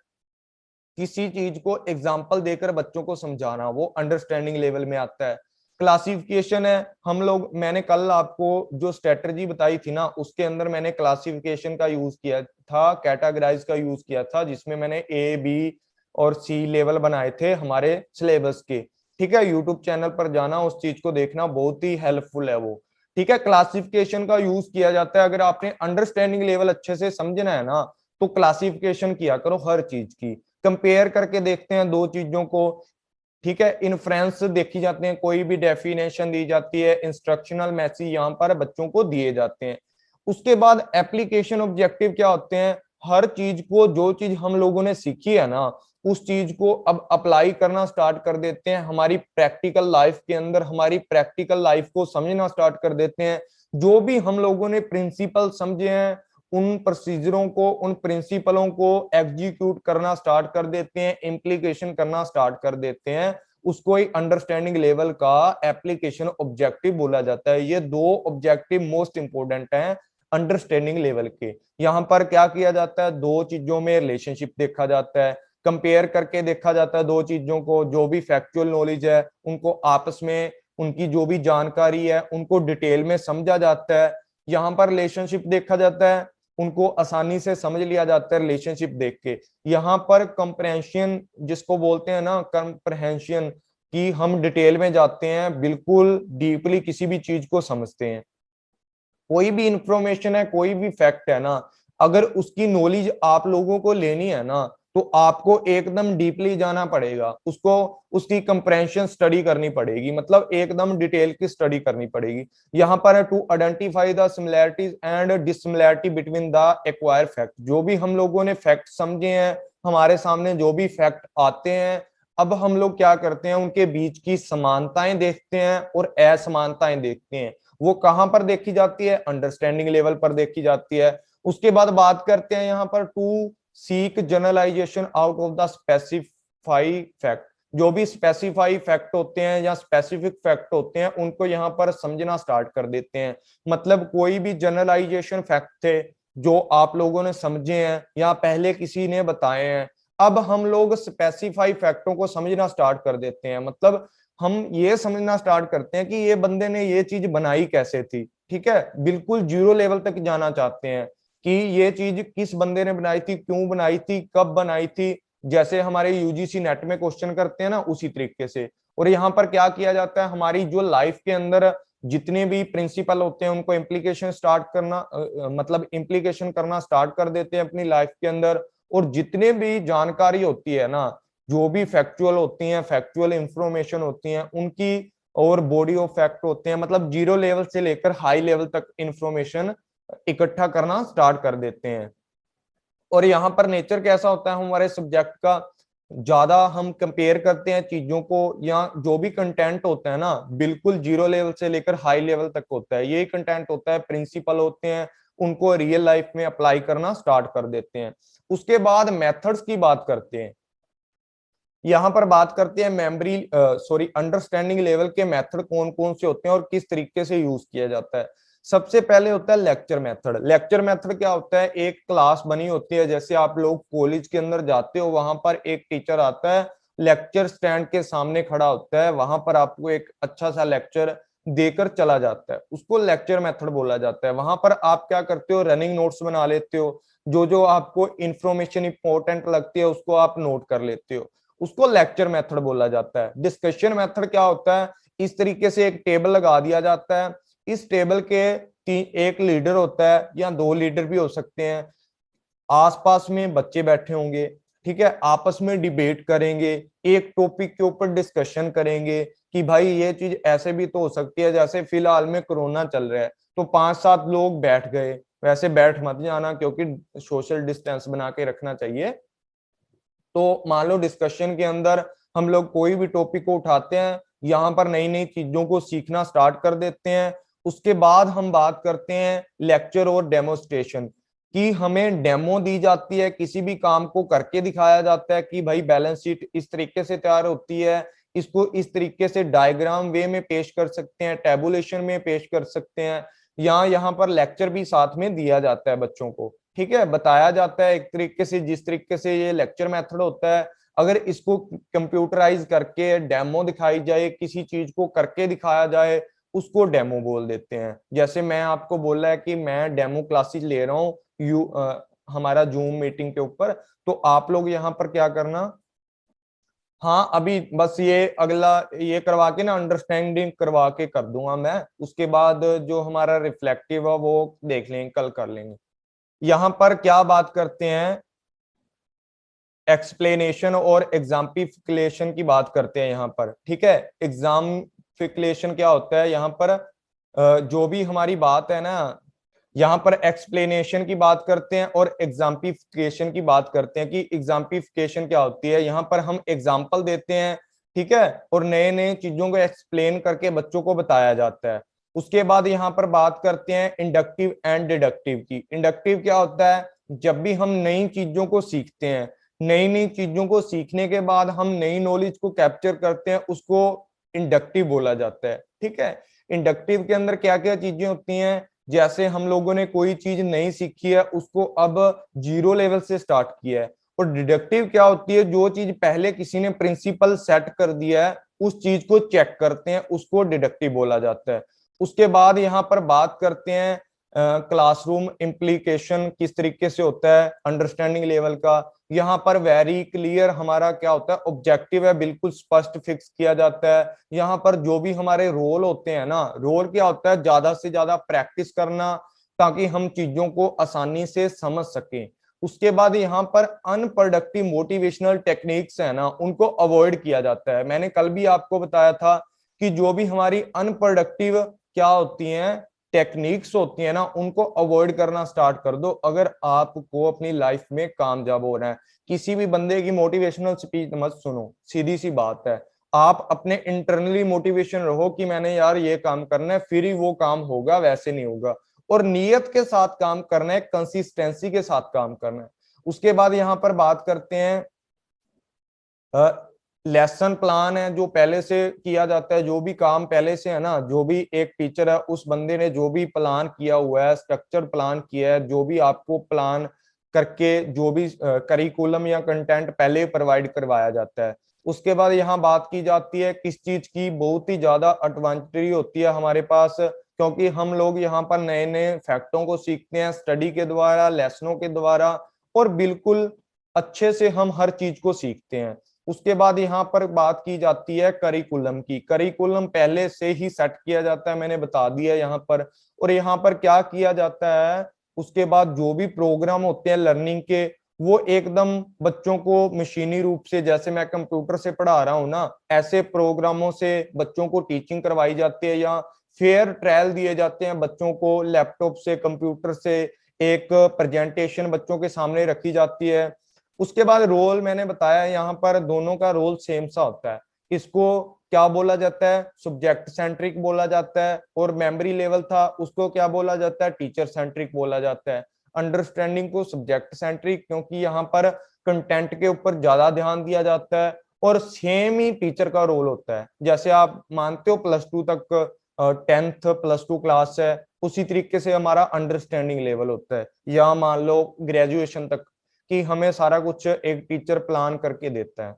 किसी चीज को एग्जाम्पल देकर बच्चों को समझाना, वो अंडरस्टैंडिंग लेवल में आता है। क्लासिफिकेशन है, हम लोग, मैंने कल आपको जो स्ट्रेटजी बताई थी ना, उसके अंदर मैंने क्लासिफिकेशन का यूज किया था, कैटेगराइज का यूज किया था, जिसमें मैंने ए बी और सी लेवल बनाए थे हमारे सिलेबस के। ठीक है, यूट्यूब चैनल पर जाना, उस चीज को देखना, बहुत ही हेल्पफुल है वो। ठीक है, क्लासिफिकेशन का यूज किया जाता है। अगर आपने अंडरस्टैंडिंग लेवल अच्छे से समझना है ना, तो क्लासिफिकेशन किया करो हर चीज की। कंपेयर करके देखते हैं दो चीजों को। ठीक है, इन्फ्रेंस देखी जाते हैं, कोई भी डेफिनेशन दी जाती है, इंस्ट्रक्शनल मैसेज यहाँ पर बच्चों को दिए जाते हैं। उसके बाद एप्लीकेशन ऑब्जेक्टिव क्या होते हैं, हर चीज को, जो चीज हम लोगों ने सीखी है ना, उस चीज को अब अप्लाई करना स्टार्ट कर देते हैं हमारी प्रैक्टिकल लाइफ के अंदर, हमारी प्रैक्टिकल लाइफ को समझना स्टार्ट कर देते हैं। जो भी हम लोगों ने प्रिंसिपल समझे हैं उन प्रोसीजरों को, उन प्रिंसिपलों को एग्जीक्यूट करना स्टार्ट कर देते हैं, इम्प्लीकेशन करना स्टार्ट कर देते हैं, उसको ही अंडरस्टैंडिंग लेवल का एप्लीकेशन ऑब्जेक्टिव बोला जाता है। ये दो ऑब्जेक्टिव मोस्ट इंपोर्टेंट हैं अंडरस्टैंडिंग लेवल के। यहाँ पर क्या किया जाता है, दो चीजों में रिलेशनशिप देखा जाता है, कंपेयर करके देखा जाता है दो चीजों को, जो भी फैक्चुअल नॉलेज है उनको आपस में, उनकी जो भी जानकारी है उनको डिटेल में समझा जाता है। यहाँ पर रिलेशनशिप देखा जाता है, उनको आसानी से समझ लिया जाता है रिलेशनशिप देख के। यहाँ पर कंप्रहेंशन जिसको बोलते हैं ना, कंप्रहेंशन, कि हम डिटेल में जाते हैं, बिल्कुल डीपली किसी भी चीज को समझते हैं। कोई भी इंफॉर्मेशन है, कोई भी फैक्ट है ना, अगर उसकी नॉलेज आप लोगों को लेनी है ना, तो आपको एकदम डीपली जाना पड़ेगा, उसको, उसकी कंप्रेंशन स्टडी करनी पड़ेगी, मतलब एकदम डिटेल की स्टडी करनी पड़ेगी। यहाँ पर है to identify the similarities and dissimilarity between the acquire fact. जो भी हम लोगों ने फैक्ट समझे हैं, हमारे सामने जो भी फैक्ट आते हैं, अब हम लोग क्या करते हैं, उनके बीच की समानताएं देखते हैं और असमानताएं देखते हैं। वो कहां पर देखी जाती है, अंडरस्टैंडिंग लेवल पर देखी जाती है। उसके बाद बात करते हैं यहाँ पर to seek generalization out of the specify fact. जो भी स्पेसिफाई फैक्ट होते हैं या स्पेसिफिक फैक्ट होते हैं, उनको यहाँ पर समझना स्टार्ट कर देते हैं। मतलब कोई भी जनरलाइजेशन फैक्ट थे जो आप लोगों ने समझे हैं या पहले किसी ने बताए हैं, अब हम लोग स्पेसिफाई फैक्टों को समझना स्टार्ट कर देते हैं। मतलब हम ये समझना स्टार्ट करते हैं कि ये बंदे ने ये चीज बनाई कैसे थी, ठीक है, बिल्कुल जीरो लेवल तक जाना चाहते हैं कि ये चीज किस बंदे ने बनाई थी, क्यों बनाई थी, कब बनाई थी। जैसे हमारे यूजीसी नेट में क्वेश्चन करते हैं ना, उसी तरीके से। और यहाँ पर क्या किया जाता है, हमारी जो लाइफ के अंदर जितने भी प्रिंसिपल होते हैं उनको इम्प्लीकेशन स्टार्ट करना, मतलब इम्प्लीकेशन करना स्टार्ट कर देते हैं अपनी लाइफ के अंदर। और जितने भी जानकारी होती है ना, जो भी फैक्चुअल होती हैं, फैक्चुअल इंफॉर्मेशन होती हैं उनकी, और बॉडी ऑफ फैक्ट होते हैं, मतलब जीरो लेवल से लेकर हाई लेवल तक इंफॉर्मेशन इकट्ठा करना स्टार्ट कर देते हैं। और यहाँ पर नेचर कैसा होता है हमारे सब्जेक्ट का, ज्यादा हम कंपेयर करते हैं चीजों को, या जो भी कंटेंट होता है ना, बिल्कुल जीरो लेवल से लेकर हाई लेवल तक होता है। यही कंटेंट होता है, प्रिंसिपल होते हैं, उनको रियल लाइफ में अप्लाई करना स्टार्ट कर देते हैं। उसके बाद मेथड्स की बात करते हैं। यहाँ पर बात करते हैं मेमोरी, सॉरी, अंडरस्टैंडिंग लेवल के मेथड कौन कौन से होते हैं और किस तरीके से यूज किया जाता है। सबसे पहले होता है लेक्चर मेथड। लेक्चर मेथड क्या होता है, एक क्लास बनी होती है, जैसे आप लोग कॉलेज के अंदर जाते हो, वहां पर एक टीचर आता है, लेक्चर स्टैंड के सामने खड़ा होता है, वहां पर आपको एक अच्छा सा लेक्चर देकर चला जाता है, उसको लेक्चर मेथड बोला जाता है। वहां पर आप क्या करते हो, रनिंग नोट्स बना लेते हो, जो जो आपको इंफॉर्मेशन इंपॉर्टेंट लगती है उसको आप नोट कर लेते हो, उसको लेक्चर मेथड बोला जाता है। डिस्कशन मेथड क्या होता है, इस तरीके से एक टेबल लगा दिया जाता है, इस टेबल के एक लीडर होता है या दो लीडर भी हो सकते हैं, आसपास में बच्चे बैठे होंगे, ठीक है, आपस में डिबेट करेंगे, एक टॉपिक के ऊपर डिस्कशन करेंगे कि भाई ये चीज ऐसे भी तो हो सकती है, जैसे फिलहाल में कोरोना चल रहा है तो 5-7 लोग बैठ गए, वैसे बैठ मत जाना क्योंकि सोशल डिस्टेंस बना के रखना चाहिए। तो मान लो डिस्कशन के अंदर हम लोग कोई भी टॉपिक को उठाते हैं, यहाँ पर नई नई चीजों को सीखना स्टार्ट कर देते हैं। उसके बाद हम बात करते हैं लेक्चर और डेमोस्ट्रेशन की। हमें डेमो दी जाती है, किसी भी काम को करके दिखाया जाता है कि भाई बैलेंस शीट इस तरीके से तैयार होती है, इसको इस तरीके से डायग्राम वे में पेश कर सकते हैं, टेबुलेशन में पेश कर सकते हैं, या यहाँ पर लेक्चर भी साथ में दिया जाता है बच्चों को, ठीक है, बताया जाता है एक तरीके से, जिस तरीके से ये लेक्चर मेथड होता है। अगर इसको कंप्यूटराइज करके डेमो दिखाई जाए, किसी चीज को करके दिखाया जाए, उसको डेमो बोल देते हैं। जैसे मैं आपको बोल रहा है कि मैं डेमो क्लासेस ले रहा हूँ हमारा जूम मीटिंग के ऊपर, तो आप लोग यहाँ पर क्या करना, हाँ अभी बस ये अगला ये करवा के ना, अंडरस्टैंडिंग करवा के कर दूंगा मैं, उसके बाद जो हमारा रिफ्लेक्टिव है वो देख लेंगे, कल कर लेंगे। यहाँ पर क्या बात करते हैं, एक्सप्लेनेशन और एग्जाम्पिफिकेशन की बात करते हैं यहाँ पर, ठीक है। एग्जाम्पिफिकेशन क्या होता है, यहाँ पर जो भी हमारी बात है ना, यहाँ पर एक्सप्लेनेशन की बात करते हैं और एग्जाम्पिफिकेशन की बात करते हैं कि एग्जाम्पिफिकेशन क्या होती है। यहाँ पर हम एग्जाम्पल देते हैं, ठीक है, और नए नए चीजों को एक्सप्लेन करके बच्चों को बताया जाता है। उसके बाद यहाँ पर बात करते हैं इंडक्टिव एंड डिडक्टिव की। इंडक्टिव क्या होता है? जब भी हम नई चीजों को सीखते हैं, नई नई चीजों को सीखने के बाद हम नई नॉलेज को कैप्चर करते हैं, उसको इंडक्टिव बोला जाता है। ठीक है, इंडक्टिव के अंदर क्या क्या चीजें होती हैं? जैसे हम लोगों ने कोई चीज नई सीखी है, उसको अब जीरो लेवल से स्टार्ट किया है। और डिडक्टिव क्या होती है? जो चीज पहले किसी ने प्रिंसिपल सेट कर दिया है, उस चीज को चेक करते हैं, उसको डिडक्टिव बोला जाता है। उसके बाद यहाँ पर बात करते हैं क्लासरूम इम्प्लीकेशन किस तरीके से होता है अंडरस्टैंडिंग लेवल का। यहाँ पर वेरी क्लियर हमारा क्या होता है, ऑब्जेक्टिव है, बिल्कुल स्पष्ट फिक्स किया जाता है। यहाँ पर जो भी हमारे रोल होते हैं ना, रोल क्या होता है? ज्यादा से ज्यादा प्रैक्टिस करना, ताकि हम चीजों को आसानी से समझ सकें। उसके बाद यहाँ पर अनप्रोडक्टिव मोटिवेशनल टेक्निक्स है ना, उनको अवॉइड किया जाता है। मैंने कल भी आपको बताया था कि जो भी हमारी अनप्रोडक्टिव क्या होती हैं, टेक्निक्स होती है ना, उनको अवॉइड करना स्टार्ट कर दो अगर आपको अपनी लाइफ में कामयाब होना है। किसी भी बंदे की मोटिवेशनल स्पीच मत सुनो, सीधी सी बात है। आप अपने इंटरनली मोटिवेशन रहो कि मैंने यार ये काम करना है, फिर ही वो काम होगा, वैसे नहीं होगा। और नियत के साथ काम करना है, कंसिस्टेंसी के साथ काम करना है। उसके बाद यहाँ पर बात करते हैं लेसन प्लान है, जो पहले से किया जाता है, जो भी काम पहले से है ना, जो भी एक टीचर है उस बंदे ने जो भी प्लान किया हुआ है, स्ट्रक्चर प्लान किया है, जो भी आपको प्लान करके जो भी करिकुलम या कंटेंट पहले प्रोवाइड करवाया जाता है। उसके बाद यहाँ बात की जाती है किस चीज की बहुत ही ज्यादा एडवांटेज होती है हमारे पास, क्योंकि हम लोग यहाँ पर नए नए फैक्टों को सीखते हैं स्टडी के द्वारा, लेसनों के द्वारा, और बिल्कुल अच्छे से हम हर चीज को सीखते हैं। उसके बाद यहाँ पर बात की जाती है करिकुलम की। करिकुलम पहले से ही सेट किया जाता है, मैंने बता दिया यहाँ पर। और यहाँ पर क्या किया जाता है, उसके बाद जो भी प्रोग्राम होते हैं लर्निंग के, वो एकदम बच्चों को मशीनी रूप से, जैसे मैं कंप्यूटर से पढ़ा रहा हूँ ना, ऐसे प्रोग्रामों से बच्चों को टीचिंग करवाई जाती है, या फेयर ट्रायल दिए जाते हैं बच्चों को, लैपटॉप से, कंप्यूटर से एक प्रेजेंटेशन बच्चों के सामने रखी जाती है। उसके बाद रोल मैंने बताया, यहाँ पर दोनों का रोल सेम सा होता है। इसको क्या बोला जाता है? सब्जेक्ट सेंट्रिक बोला जाता है। और मेमोरी लेवल था, उसको क्या बोला जाता है? टीचर सेंट्रिक बोला जाता है। अंडरस्टैंडिंग को सब्जेक्ट सेंट्रिक, क्योंकि यहाँ पर कंटेंट के ऊपर ज्यादा ध्यान दिया जाता है। और सेम ही टीचर का रोल होता है, जैसे आप मानते हो +2 तक 10th +2 क्लास है, उसी तरीके से हमारा अंडरस्टैंडिंग लेवल होता है। या मान लो ग्रेजुएशन तक, कि हमें सारा कुछ एक टीचर प्लान करके देता है।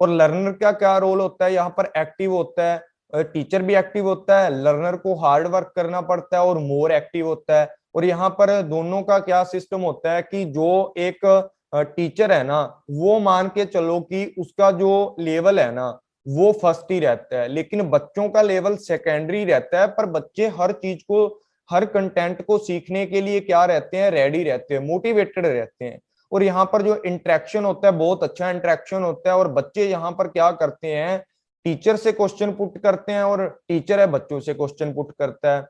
और लर्नर का क्या रोल होता है? यहाँ पर एक्टिव होता है, टीचर भी एक्टिव होता है, लर्नर को हार्ड वर्क करना पड़ता है और मोर एक्टिव होता है। और यहाँ पर दोनों का क्या सिस्टम होता है कि जो एक टीचर है ना, वो मान के चलो कि उसका जो लेवल है ना, वो फर्स्ट ही रहता है, लेकिन बच्चों का लेवल सेकेंडरी रहता है। पर बच्चे हर चीज को, हर कंटेंट को सीखने के लिए क्या रहते हैं? रेडी रहते हैं, मोटिवेटेड रहते हैं। और यहाँ पर जो इंटरेक्शन होता है, बहुत अच्छा इंटरेक्शन होता है। और बच्चे यहाँ पर क्या करते हैं? टीचर से क्वेश्चन पुट करते हैं, और टीचर है बच्चों से क्वेश्चन पुट करता है।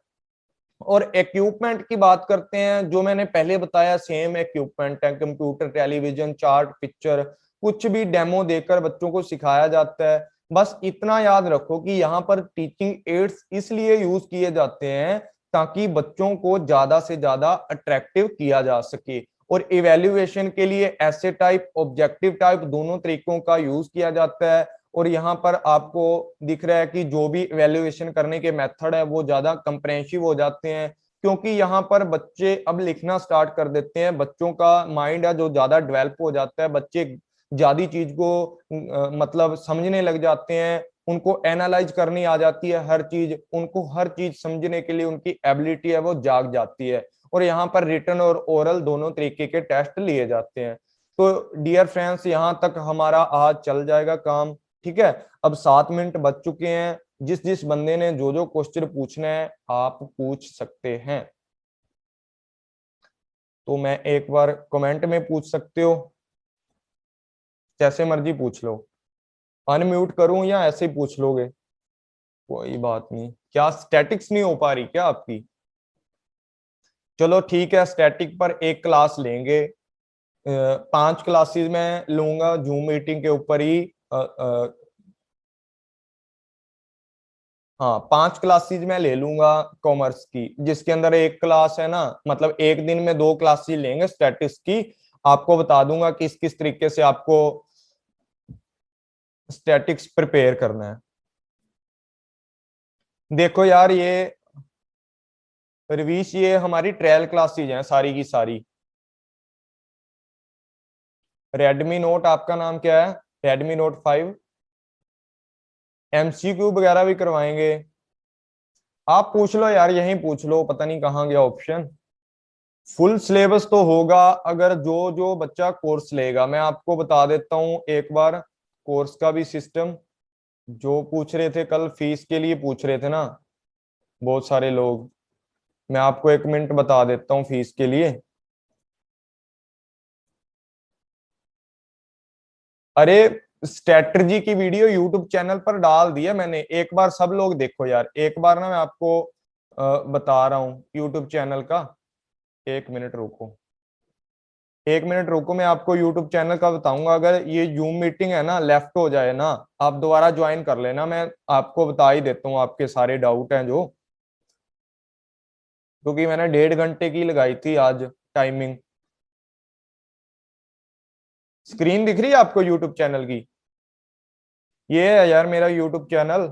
और इक्विपमेंट की बात करते हैं, जो मैंने पहले बताया सेम इक्विपमेंट है, कंप्यूटर, टेलीविजन, चार्ट, पिक्चर, कुछ भी डेमो देकर बच्चों को सिखाया जाता है। बस इतना याद रखो कि यहाँ पर टीचिंग एड्स इसलिए यूज किए जाते हैं ताकि बच्चों को ज्यादा से ज्यादा अट्रैक्टिव किया जा सके। और इवेल्युएशन के लिए ऐसे टाइप, ऑब्जेक्टिव टाइप, दोनों तरीकों का यूज किया जाता है। और यहाँ पर आपको दिख रहा है कि जो भी इवेल्युएशन करने के मेथड है वो ज्यादा कंप्रेहेंसिव हो जाते हैं, क्योंकि यहाँ पर बच्चे अब लिखना स्टार्ट कर देते हैं। बच्चों का माइंड है जो ज्यादा डेवलप हो जाता है, बच्चे ज्यादा चीज को मतलब समझने लग जाते हैं, उनको एनालाइज करनी आ जाती है हर चीज, उनको हर चीज समझने के लिए उनकी एबिलिटी है वो जाग जाती है। और यहाँ पर रिटन और ओरल दोनों तरीके के टेस्ट लिए जाते हैं। तो डियर फ्रेंड्स, यहाँ तक हमारा आज चल जाएगा काम। ठीक है, अब 7 मिनट बच चुके हैं। जिस जिस बंदे ने जो जो क्वेश्चन पूछना है आप पूछ सकते हैं। तो मैं एक बार कमेंट में पूछ सकते हो, जैसे मर्जी पूछ लो। अनम्यूट करूं या ऐसे ही पूछ लोगे? कोई बात नहीं। क्या स्टैटिक्स नहीं हो पा रही क्या आपकी? चलो ठीक है, स्टैटिक पर एक क्लास लेंगे। 5 क्लासेस में लूंगा जूम मीटिंग के ऊपर ही। हाँ 5 क्लासेज मैं ले लूंगा कॉमर्स की, जिसके अंदर एक क्लास है ना, मतलब एक दिन में 2 क्लासेज लेंगे स्टैटिस्टिक्स की। आपको बता दूंगा किस किस तरीके से आपको स्टैटिक्स प्रिपेयर करना है। देखो यार ये रवीश, ये हमारी ट्रायल क्लासेज हैं सारी की सारी। रेडमी नोट, आपका नाम क्या है? Redmi note 5। एमसीक्यू वगैरह भी करवाएंगे। आप पूछ लो यार, यहीं पूछ लो, पता नहीं कहाँ गया ऑप्शन। फुल सिलेबस तो होगा अगर जो जो बच्चा कोर्स लेगा। मैं आपको बता देता हूँ एक बार कोर्स का भी सिस्टम। जो पूछ रहे थे कल फीस के लिए पूछ रहे थे ना बहुत सारे लोग, मैं आपको एक मिनट बता देता हूँ फीस के लिए। अरे स्ट्रेटजी की वीडियो यूट्यूब चैनल पर डाल दी है मैंने, एक बार सब लोग देखो यार। एक बार ना मैं आपको बता रहा हूँ यूट्यूब चैनल का। एक मिनट रुको, एक मिनट रुको, मैं आपको यूट्यूब चैनल का बताऊंगा। अगर ये जूम मीटिंग है ना लेफ्ट हो जाए ना, आप दोबारा ज्वाइन कर लेना। मैं आपको बता ही देता हूँ आपके सारे डाउट हैं जो, क्योंकि मैंने 1.5 घंटे की लगाई थी आज टाइमिंग। स्क्रीन दिख रही है आपको यूट्यूब चैनल की? ये है यार मेरा यूट्यूब चैनल।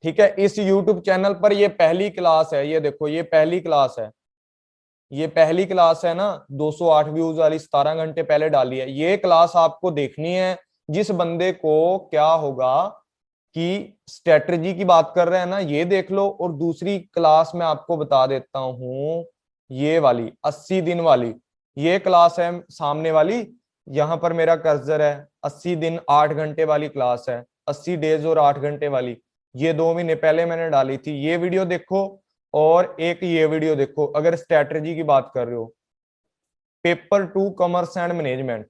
ठीक है, इस यूट्यूब चैनल पर ये पहली क्लास है, ये देखो ये पहली क्लास है। ये पहली क्लास है ना, 208 व्यूज वाली, 17 घंटे पहले डाली है। ये क्लास आपको देखनी है। जिस बंदे को क्या होगा कि स्ट्रेटजी की बात कर रहे हैं ना, ये देख लो। और दूसरी क्लास मैं आपको बता देता हूं, ये वाली 80 दिन वाली, ये क्लास है सामने वाली। यहां पर मेरा कर्सर है, 80 दिन 8 घंटे वाली क्लास है, 80 डेज और 8 घंटे वाली। ये 2 महीने पहले मैंने डाली थी, ये वीडियो देखो। और एक ये वीडियो देखो अगर स्ट्रेटजी की बात कर रहे हो, पेपर 2 कॉमर्स एंड मैनेजमेंट।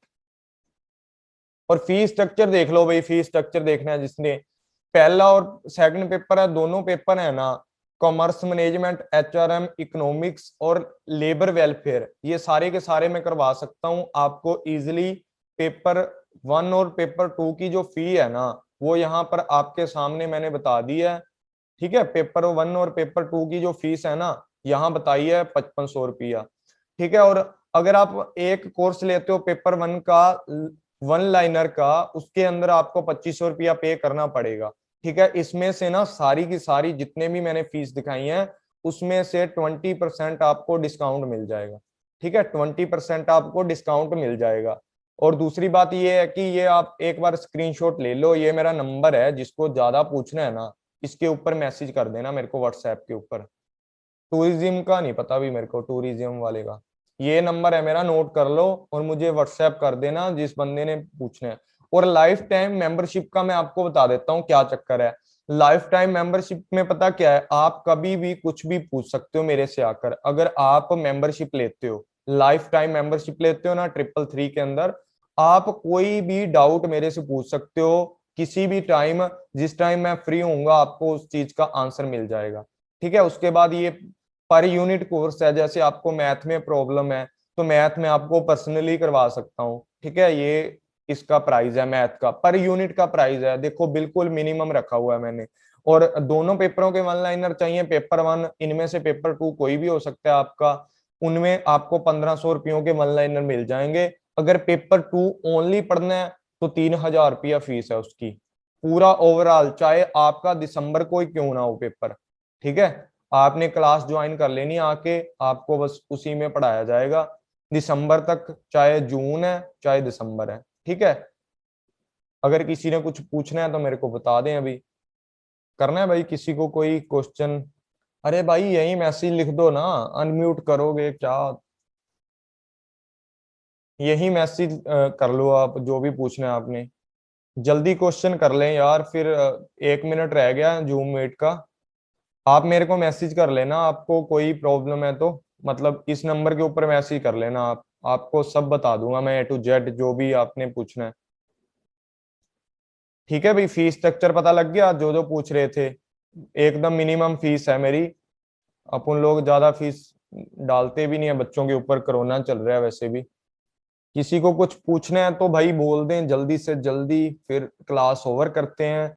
और फी स्ट्रक्चर देख लो भाई, फी स्ट्रक्चर देखना है जिसने। पहला और सेकंड पेपर है, दोनों पेपर है ना, कॉमर्स मैनेजमेंट, एचआरएम, इकोनॉमिक्स और लेबर वेलफेयर, ये सारे के सारे मैं करवा सकता हूं आपको इजिली। पेपर 1 और पेपर 2 की जो फी है ना, वो यहाँ पर आपके सामने मैंने बता दी है। ठीक है, पेपर 1 और पेपर 2 की जो फीस है ना, यहाँ बताई है 5500 रुपया। ठीक है, और अगर आप एक कोर्स लेते हो पेपर 1 का, 1 लाइनर का, उसके अंदर आपको 2500 रुपया पे करना पड़ेगा। ठीक है, इसमें से ना सारी की सारी जितने भी मैंने फीस दिखाई है, उसमें से 20% आपको डिस्काउंट मिल जाएगा। ठीक है, 20% आपको डिस्काउंट मिल जाएगा। और दूसरी बात ये है कि ये आप एक बार स्क्रीनशॉट ले लो, ये मेरा नंबर है, जिसको ज्यादा पूछना है ना इसके ऊपर मैसेज कर देना मेरे को व्हाट्सएप के ऊपर। टूरिज्म का नहीं पता भी मेरे को, टूरिज्म वाले का। ये नंबर है मेरा, नोट कर लो और मुझे व्हाट्सएप कर देना जिस बंदे ने पूछना है। और लाइफ टाइम मेंबरशिप का मैं आपको बता देता हूँ क्या चक्कर है। लाइफ टाइम मेंबरशिप में पता क्या है, आप कभी भी कुछ भी पूछ सकते हो मेरे से आकर। अगर आप मेंबरशिप लेते हो, लाइफ टाइम मेंबरशिप लेते हो ना 333 के अंदर, आप कोई भी डाउट मेरे से पूछ सकते हो किसी भी टाइम। जिस टाइम मैं फ्री होऊंगा आपको उस चीज का आंसर मिल जाएगा। ठीक है, उसके बाद ये पर यूनिट कोर्स है, जैसे आपको मैथ में प्रॉब्लम है तो मैथ में आपको पर्सनली करवा सकता हूँ। ठीक है, ये इसका प्राइस है, मैथ का पर यूनिट का प्राइस है, देखो बिल्कुल मिनिमम रखा हुआ है मैंने। और दोनों पेपरों के 1 लाइनर चाहिए, पेपर 1, इनमें से पेपर 2 कोई भी हो सकता है आपका, उनमें आपको 1500 रुपयों के 1 लाइनर मिल जाएंगे। अगर पेपर 2 ओनली पढ़ना है तो 3000 रुपया फीस है उसकी, पूरा ओवरऑल, चाहे आपका दिसंबर को ही क्यों ना हो पेपर। ठीक है, आपने क्लास ज्वाइन कर लेनी आके, आपको बस उसी में पढ़ाया जाएगा दिसंबर तक, चाहे जून है चाहे दिसंबर है। ठीक है, अगर किसी ने कुछ पूछना है तो मेरे को बता दें अभी। करना है भाई किसी को कोई क्वेश्चन? अरे भाई यही मैसेज लिख दो ना, अनम्यूट करोगे क्या? यही मैसेज कर लो आप, जो भी पूछना है आपने। जल्दी क्वेश्चन कर लें यार, फिर 1 मिनट रह गया जूम मीट का। आप मेरे को मैसेज कर लेना, आपको कोई प्रॉब्लम है तो, मतलब इस नंबर के ऊपर मैसेज कर लेना आप, आपको सब बता दूंगा मैं A to Z जो भी आपने पूछना है। ठीक है भाई, फीस स्ट्रक्चर पता लग गया जो जो पूछ रहे थे। एकदम मिनिमम फीस है मेरी। अपन लोग ज्यादा फीस डालते भी नहीं है बच्चों के ऊपर, कोरोना चल रहा है वैसे भी। किसी को कुछ पूछना है तो भाई बोल दें जल्दी से जल्दी, फिर क्लास ओवर करते हैं।